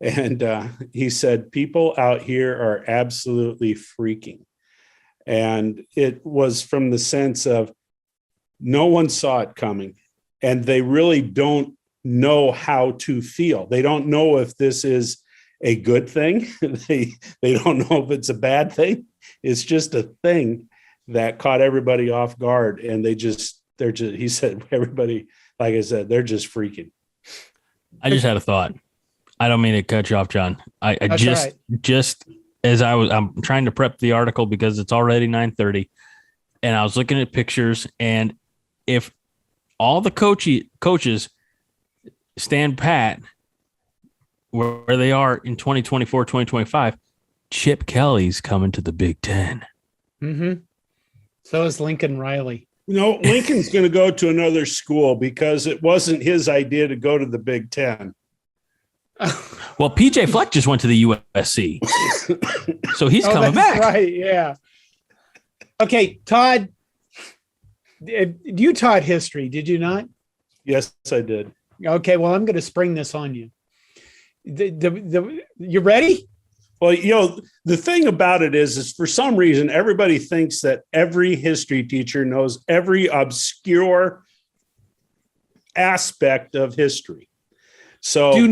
And he said, people out here are absolutely freaking. And it was from the sense of no one saw it coming, and they really don't know how to feel. They don't know if this is a good thing. They don't know if it's a bad thing. It's just a thing that caught everybody off guard. And he said, everybody, like I said, they're just freaking. I just had a thought. I don't mean to cut you off, John. Just as I'm trying to prep the article because it's already 9:30, and I was looking at pictures, and if all the coaches stand pat where they are in 2024, 2025, Chip Kelly's coming to the Big Ten. Mm-hmm. So is Lincoln Riley. No, Lincoln's going to go to another school because it wasn't his idea to go to the Big Ten. Well, PJ Fleck just went to the USC, so he's coming back. Right? Yeah. Okay, Todd. You taught history, did you not? Yes, I did. Okay, well, I'm going to spring this on you. You ready? Well, the thing about it is for some reason, everybody thinks that every history teacher knows every obscure aspect of history. So do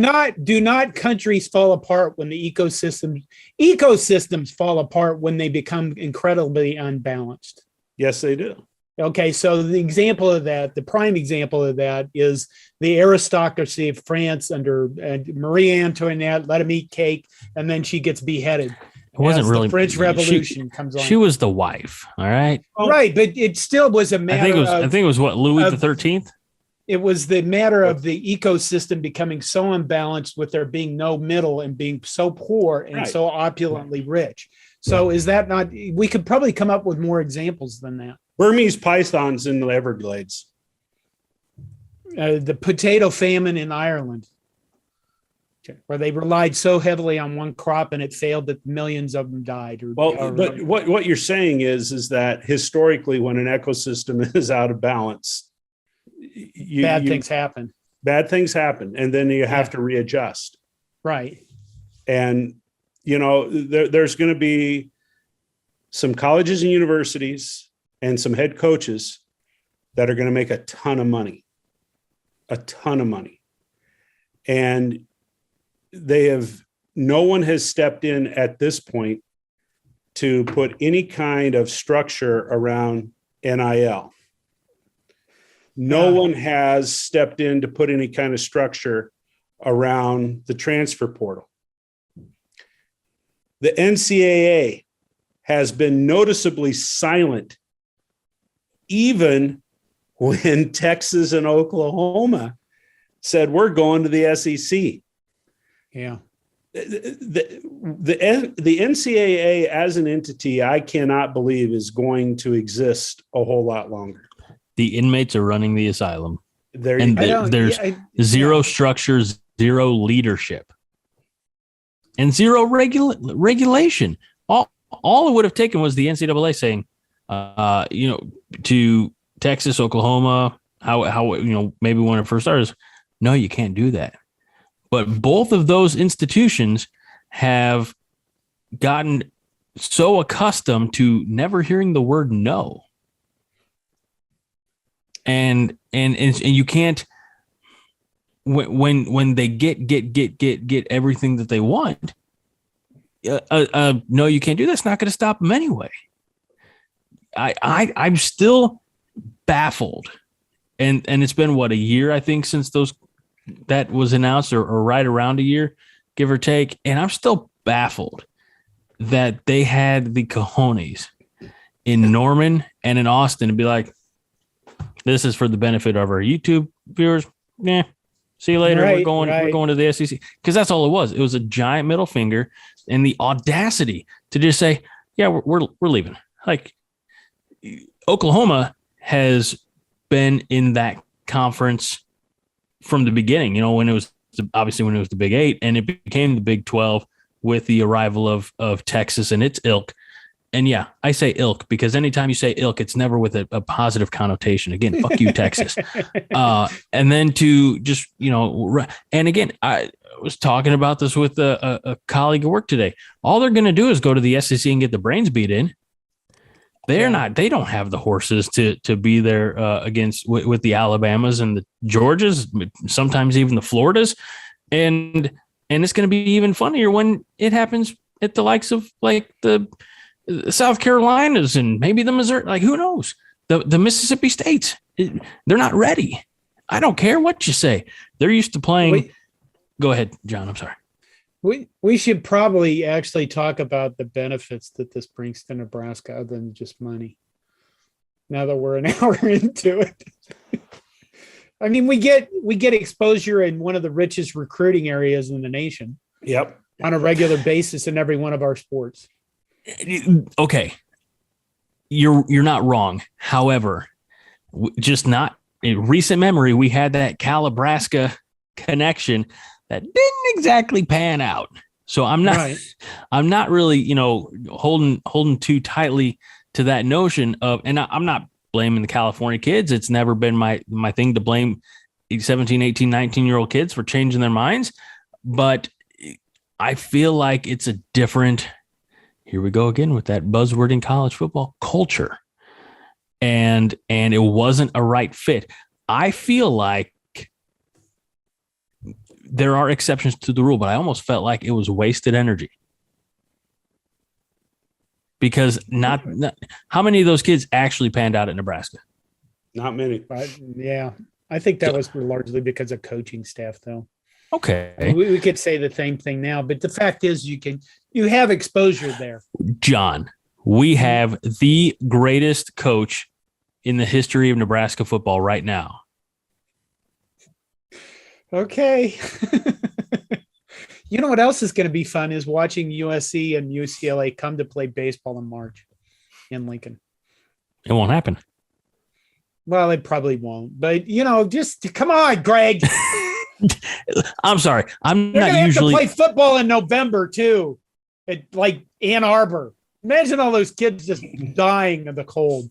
not countries fall apart when the ecosystems fall apart when they become incredibly unbalanced? Yes, they do. Okay, so the prime example of that is the aristocracy of France under Marie Antoinette. Let them eat cake, and then she gets beheaded. It wasn't really the French Revolution comes on. She was the wife, all right. Right, but it still was a matter. I think it was what, Louis the 13th. It was the matter of the ecosystem becoming so unbalanced with there being no middle and being so poor and so opulently rich. So is that not? We could probably come up with more examples than that. Burmese pythons in the Everglades. The potato famine in Ireland, where they relied so heavily on one crop and it failed that millions of them died. But what you're saying is that historically, when an ecosystem is out of balance, bad things happen. Bad things happen, and then you have to readjust. Right. And there's going to be some colleges and universities and some head coaches that are going to make a ton of money. And no one has stepped in at this point to put any kind of structure around NIL. No one has stepped in to put any kind of structure around the transfer portal. The NCAA has been noticeably silent, even when Texas and Oklahoma said, we're going to the SEC. Yeah. The NCAA as an entity, I cannot believe is going to exist a whole lot longer. The inmates are running the asylum. There's zero structure, zero leadership, and zero regulation. All it would have taken was the NCAA saying, to Texas, Oklahoma, how maybe when it first started, no, you can't do that. But both of those institutions have gotten so accustomed to never hearing the word no. And you can't, when they get everything that they want, no, you can't do that. It's not going to stop them anyway. I'm still baffled, and it's been a year, I think, since that was announced, or right around a year, give or take, and I'm still baffled that they had the cojones in Norman and in Austin to be like, this is for the benefit of our YouTube viewers. Yeah, see you later. We're going to the SEC, because that's all it was. It was a giant middle finger, and the audacity to just say, yeah, we're leaving. Like, Oklahoma has been in that conference from the beginning, when it was the Big 8, and it became the Big 12 with the arrival of Texas and its ilk. And yeah, I say ilk because anytime you say ilk, it's never with a positive connotation. Again, fuck you, Texas. And then to just, and again, I was talking about this with a colleague at work today. All they're going to do is go to the SEC and get the brains beat in. They don't have the horses to be there against with the Alabamas and the Georgias, sometimes even the Floridas. And it's going to be even funnier when it happens at the likes of like the South Carolinas and maybe the Missouri, like who knows, the Mississippi States, they're not ready. I don't care what you say. They're used to playing. Go ahead, John. I'm sorry. We should probably actually talk about the benefits that this brings to Nebraska other than just money. Now that we're an hour into it. I mean, we get exposure in one of the richest recruiting areas in the nation. Yep. On a regular basis in every one of our sports. Okay. You're not wrong. However, just not in recent memory, we had that Calabrasca connection that didn't exactly pan out. So I'm not really, holding too tightly to that notion of, and I'm not blaming the California kids. It's never been my thing to blame 17, 18, 19-year-old kids for changing their minds. But I feel like it's a different, here we go again with that buzzword in college football, culture. And it wasn't a right fit. I feel like there are exceptions to the rule, but I almost felt like it was wasted energy. Because not how many of those kids actually panned out at Nebraska? Not many. Yeah. I think that was largely because of coaching staff, though. Okay. We could say the same thing now, but the fact is you have exposure there. John, we have the greatest coach in the history of Nebraska football right now. Okay. You know what else is going to be fun is watching USC and UCLA come to play baseball in March in Lincoln. It won't happen. Well, it probably won't, but just come on, Greg. I'm sorry. I'm They're not usually have to play football in November too, at like Ann Arbor. Imagine all those kids just dying of the cold.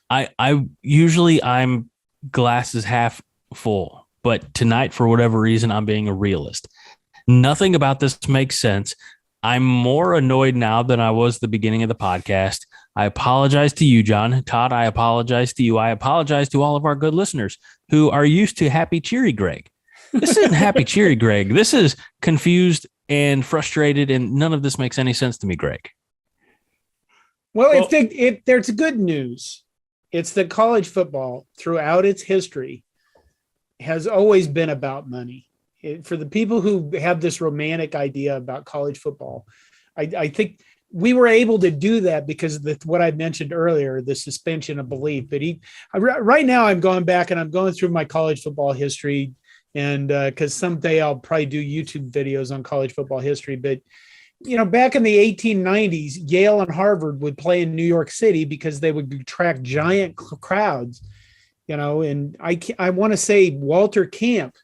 I'm glasses half full, but tonight, for whatever reason, I'm being a realist. Nothing about this makes sense. I'm more annoyed now than I was at the beginning of the podcast. I apologize to you, John. Todd, I apologize to you. I apologize to all of our good listeners who are used to happy, cheery Greg. This isn't happy, cheery Greg. This is confused and frustrated, and none of this makes any sense to me, Greg. Well, if there's good news, it's that college football throughout its history has always been about money. For the people who have this romantic idea about college football, I think we were able to do that because of what I mentioned earlier, the suspension of belief. But right now I'm going back and I'm going through my college football history, and because someday I'll probably do YouTube videos on college football history. But back in the 1890s, Yale and Harvard would play in New York City because they would attract giant crowds. And I want to say Walter Camp,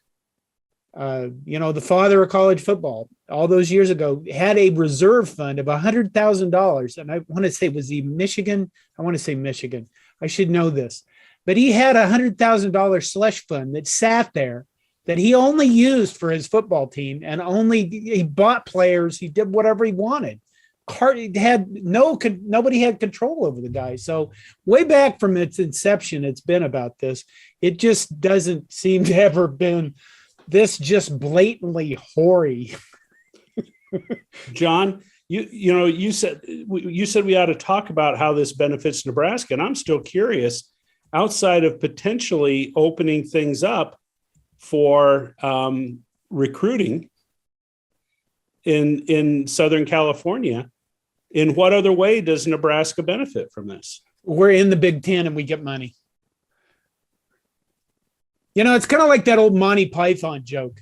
the father of college football, all those years ago, had a reserve fund of $100,000. And I want to say, was he Michigan? I want to say Michigan. I should know this. But he had a $100,000 slush fund that sat there that he only used for his football team, and he bought players. He did whatever he wanted. Nobody had control over the guy. So way back from its inception, it's been about this. It just doesn't seem to ever been this just blatantly hoary. John, you said we ought to talk about how this benefits Nebraska, and I'm still curious. Outside of potentially opening things up for recruiting in Southern California, in what other way does Nebraska benefit from this? We're in the Big Ten and we get money. It's kind of like that old Monty Python joke.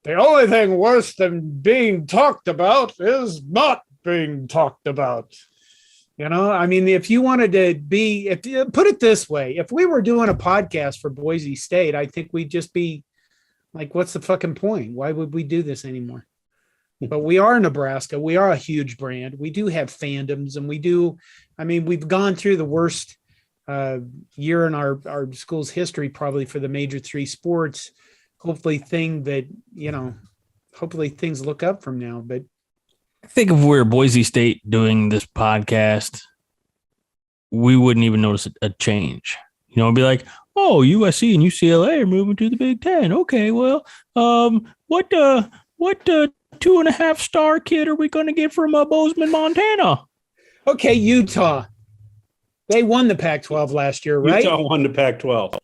The only thing worse than being talked about is not being talked about. If you wanted to put it this way, if we were doing a podcast for Boise State, I think we'd just be like, what's the fucking point? Why would we do this anymore? but we are Nebraska. We are a huge brand. We do have fandoms, and we've gone through the worst year in our school's history, probably for the major three sports. Hopefully things look up from now. But I think if we're Boise State doing this podcast, we wouldn't even notice a change. It'd be like, oh, USC and UCLA are moving to the Big Ten. Okay, well, what 2.5-star kid are we going to get from Bozeman, Montana? Okay, Utah. They won the Pac-12 last year, right? Utah won the Pac-12.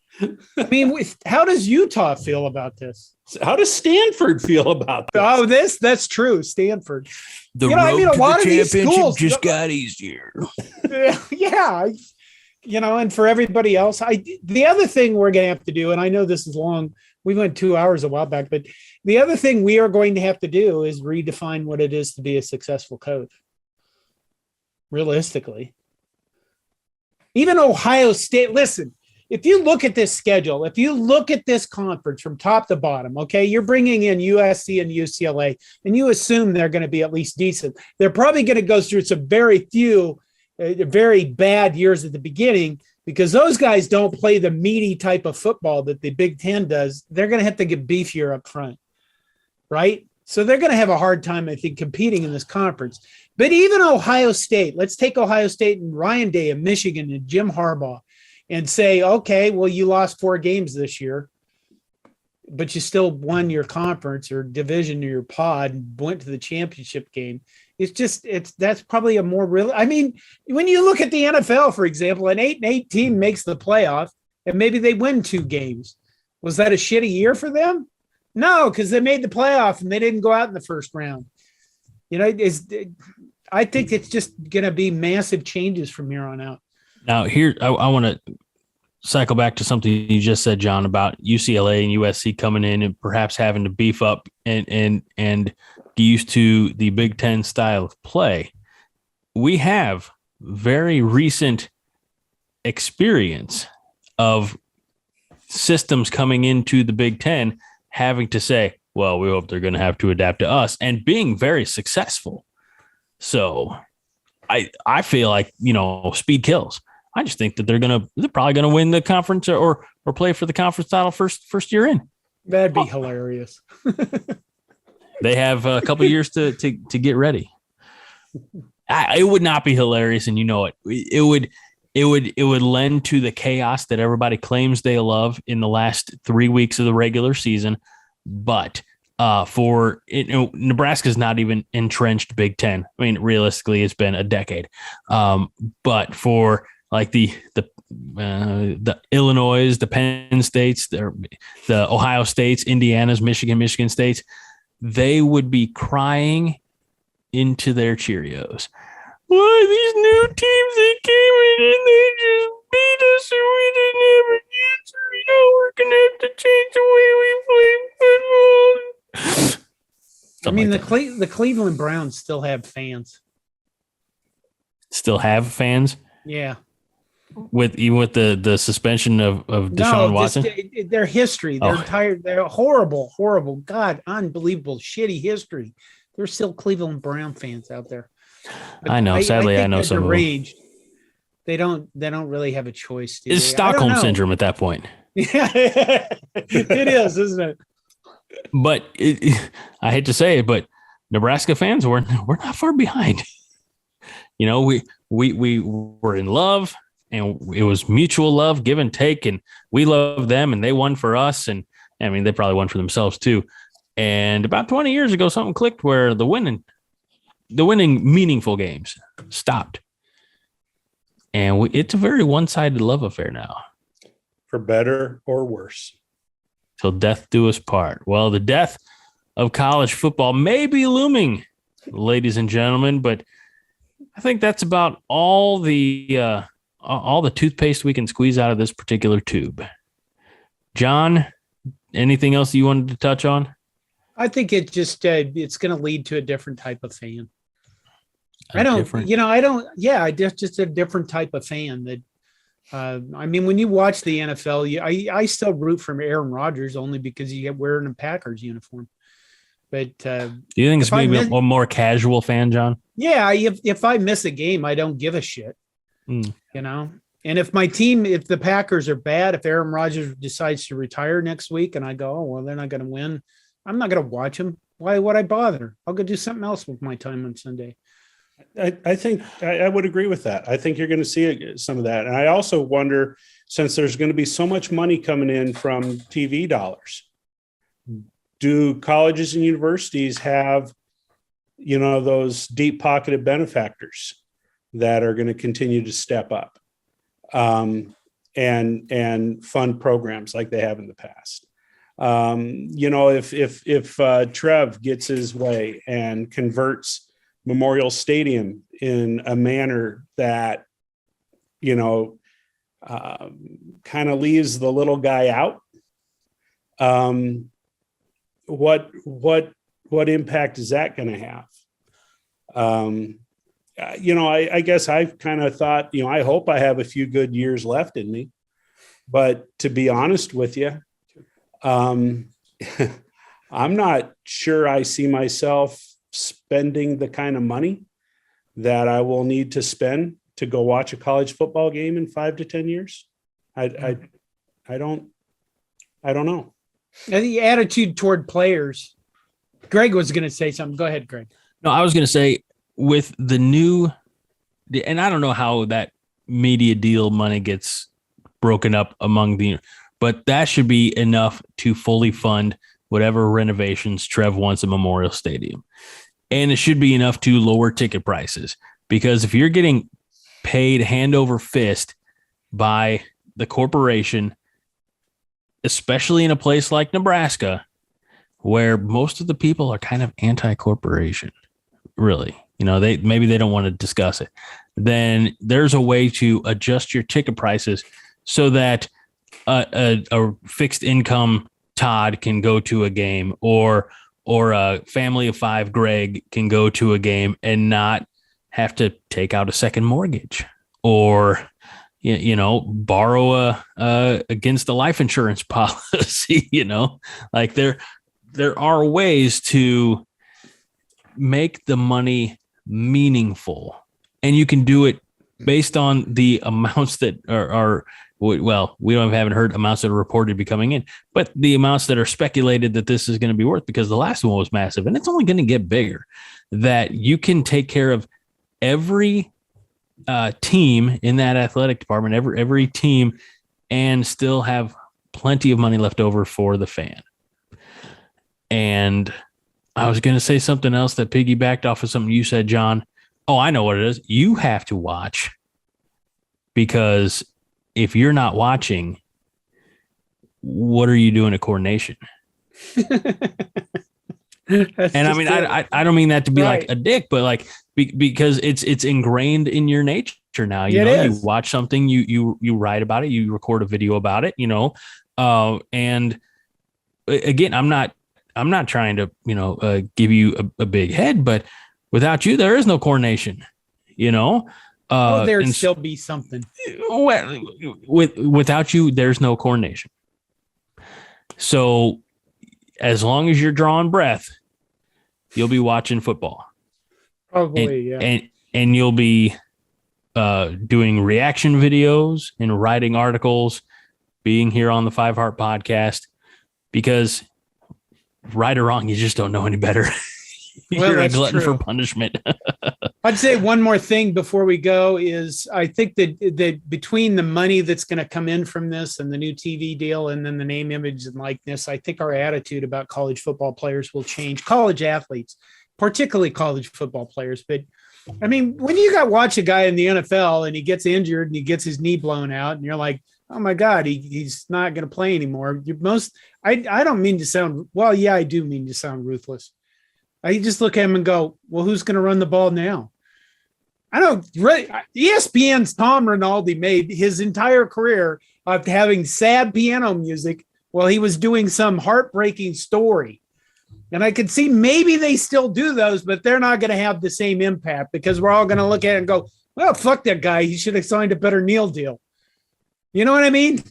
I mean, how does Utah feel about this? How does Stanford feel about this? Oh, that's true. Stanford. The road to a lot the of these championship schools just got easier. Yeah. And for everybody else, the other thing we're going to have to do, and I know this is long, we went 2 hours a while back, but the other thing we are going to have to do is redefine what it is to be a successful coach. Realistically. Even Ohio State, listen, if you look at this schedule, if you look at this conference from top to bottom, okay, you're bringing in USC and UCLA, and you assume they're going to be at least decent. They're probably going to go through some very bad years at the beginning, because those guys don't play the meaty type of football that the Big Ten does. They're going to have to get beefier up front, right? So they're going to have a hard time, I think, competing in this conference. But even Ohio State, let's take Ohio State and Ryan Day of Michigan and Jim Harbaugh and say, okay, well, you lost 4 games this year, but you still won your conference or division or your pod and went to the championship game. That's probably a more real. I mean, when you look at the NFL, for example, an 8-8 team makes the playoff and maybe they win 2 games. Was that a shitty year for them? No, because they made the playoff and they didn't go out in the first round. I think it's just going to be massive changes from here on out. Now, here, I want to cycle back to something you just said, John, about UCLA and USC coming in and perhaps having to beef up and get used to the Big Ten style of play. We have very recent experience of systems coming into the Big Ten having to say, well, we hope they're going to have to adapt to us, and being very successful. So I feel like, speed kills. I just think that they're probably going to win the conference or play for the conference title first year in. That'd be hilarious. They have a couple of years to get ready. It would not be hilarious, and it would lend to the chaos that everybody claims they love in the last 3 weeks of the regular season. But Nebraska's not even entrenched Big Ten. I mean, realistically, it's been a decade. But for like the Illinois, the Penn States, the Ohio States, Indiana's, Michigan States, they would be crying into their Cheerios. Why these new teams that came in and they just beat us and we didn't have an answer? We're gonna have to change the way we play football. I mean, the Cleveland Browns still have fans. Still have fans? Yeah. Even with the suspension of Deshaun Watson? Their history. They're tired. They're horrible, God, unbelievable, shitty history. There's still Cleveland Brown fans out there. But I know. Sadly, I know some deranged. They don't really have a choice. It's Stockholm syndrome at that point. Yeah, it is, isn't it? But I hate to say it, but Nebraska fans we're not far behind. We were in love, and it was mutual love, give and take, and we loved them, and they won for us, and I mean they probably won for themselves too. And about 20 years ago, something clicked where the winning meaningful games stopped, and it's a very one-sided love affair now. For better or worse. Till death do us part. Well, the death of college football may be looming, ladies and gentlemen, but I think that's about all the toothpaste we can squeeze out of this particular tube. John, anything else you wanted to touch on? I think it just it's going to lead to a different type of fan. Just a different type of fan that. I mean, when you watch the NFL, I still root for Aaron Rodgers only because you get wearing a Packers uniform. But Do you think it's maybe a more casual fan, John? yeah, if I miss a game, I don't give a shit. Mm. You know, and if the Packers are bad, if Aaron Rodgers decides to retire next week, and I go, oh well, they're not going to win, I'm not going to watch them. Why would I bother? I'll go do something else with my time on Sunday. I think I would agree with that. I think you're going to see some of that. And I also wonder, since there's going to be so much money coming in from TV dollars, do colleges and universities have, those deep pocketed benefactors that are going to continue to step up and fund programs like they have in the past? If Trev gets his way and converts Memorial Stadium in a manner that, kind of leaves the little guy out, what impact is that going to have? I guess I've kind of thought, I hope I have a few good years left in me, but to be honest with you, I'm not sure I see myself spending the kind of money that I will need to spend to go watch a college football game in 5 to 10 years. I don't know. And the attitude toward players. Greg was going to say something. Go ahead, Greg. No, I was going to say with the new, and I don't know how that media deal money gets broken up among but that should be enough to fully fund whatever renovations Trev wants at Memorial Stadium. And it should be enough to lower ticket prices, because if you're getting paid hand over fist by the corporation, especially in a place like Nebraska, where most of the people are kind of anti-corporation, really, maybe they don't want to discuss it, then there's a way to adjust your ticket prices so that a fixed income Todd can go to a game, or a family of 5 Greg can go to a game and not have to take out a second mortgage or borrow against a life insurance policy. Like there are ways to make the money meaningful, and you can do it based on the amounts that are well, haven't heard amounts that are reported to be coming in, but the amounts that are speculated that this is going to be worth, because the last one was massive and it's only going to get bigger, that you can take care of every team in that athletic department, every team, and still have plenty of money left over for the fan. And I was going to say something else that piggybacked off of something you said, John. Oh, I know what it is. You have to watch, because if you're not watching, what are you doing at coordination? And I mean, I don't mean that to be right. like a dick, but like because it's ingrained in your nature now. You watch something, you write about it, you record a video about it, and again, I'm not trying to give you a big head, but without you, there is no coordination. There'd still be something. Well, without you, there's no coordination. So as long as you're drawing breath, you'll be watching football. Probably, yeah. And you'll be doing reaction videos and writing articles, being here on the 5 Heart podcast, because right or wrong, you just don't know any better. You're a glutton for punishment. I'd say one more thing before we go is I think that between the money that's going to come in from this and the new TV deal and then the name, image, and likeness, I think our attitude about college football players will change. College athletes, particularly college football players. But I mean, when you watch a guy in the NFL and he gets injured and he gets his knee blown out and you're like, oh my God, he's not going to play anymore. I don't mean to sound, well, yeah, I do mean to sound ruthless. I just look at him and go, well, who's going to run the ball now? I don't really. ESPN's Tom Rinaldi made his entire career of having sad piano music while he was doing some heartbreaking story. And I could see maybe they still do those, but they're not going to have the same impact, because we're all going to look at it and go, well, fuck that guy. He should have signed a better Neil deal. You know what I mean?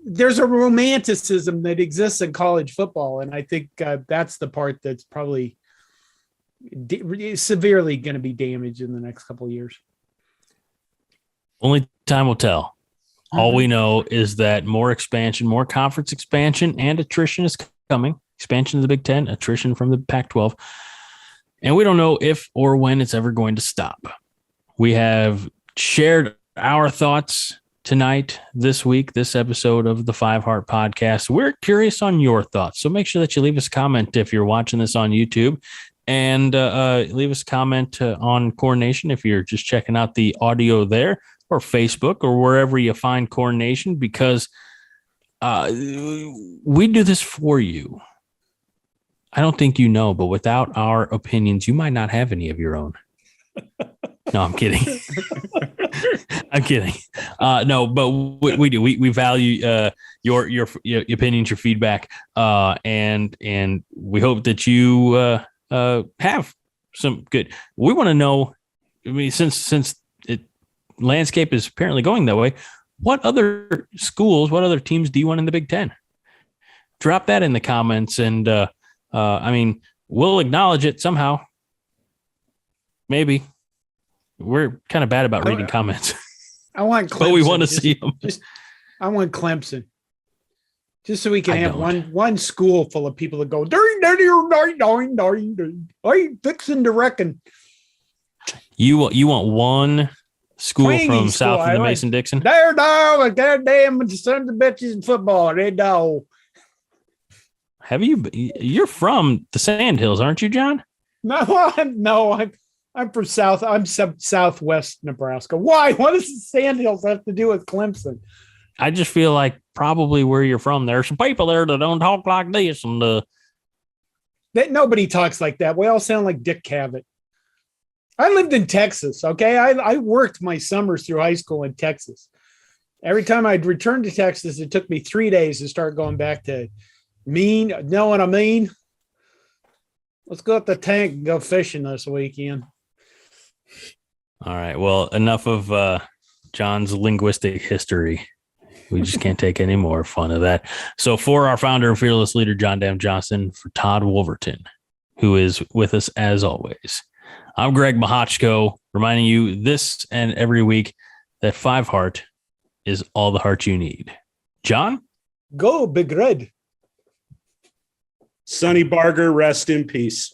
there's a romanticism that exists in college football. And I think that's the part that's probably severely going to be damaged in the next couple of years. Only time will tell. All we know is that more expansion, more conference expansion, and attrition is coming. Expansion of the Big Ten, attrition from the Pac-12. And we don't know if or when it's ever going to stop. We have shared our thoughts tonight, this week, this episode of the Five Heart Podcast. We're curious on your thoughts. So make sure that you leave us a comment if you're watching this on YouTube, and leave us a comment on Core Nation if you're just checking out the audio there, or Facebook, or wherever you find Core Nation, because we do this for you. I don't think you know, but without our opinions, you might not have any of your own. No, I'm kidding. I'm kidding. No, but we do. We value your opinions, your feedback, and we hope that you have some good. We want to know. I mean, since landscape is apparently going that way, what other schools, what other teams do you want in the Big Ten? Drop that in the comments, and I mean, we'll acknowledge it somehow. Maybe. We're kind of bad about reading comments. I want Clemson. But we want to see them. I want Clemson. Just so we can have one school full of people that go, I'm fixing to reckon. You want one school Twingy from school, south of the Mason-Dixon? They're dog, goddamn sons of bitches in football. They dog. Have you? You're from the Sandhills, aren't you, John? No, I'm from South. I'm Southwest Nebraska. Why? What does the Sandhills have to do with Clemson? I just feel like probably where you're from, there's some people there that don't talk like this, and that nobody talks like that. We all sound like Dick Cavett. I lived in Texas. Okay, I worked my summers through high school in Texas. Every time I'd return to Texas, it took me 3 days to start going back to mean. Know what I mean? Let's go up the tank and go fishing this weekend. all right. Well, enough of John's linguistic history. We just can't take any more fun of that. So for our founder and fearless leader, John Dam Johnson, for Todd Wolverton, who is with us as always, I'm Greg Mahochko, reminding you this and every week that Five Heart is all the heart you need. John? Go, Big Red. Sonny Barger, rest in peace.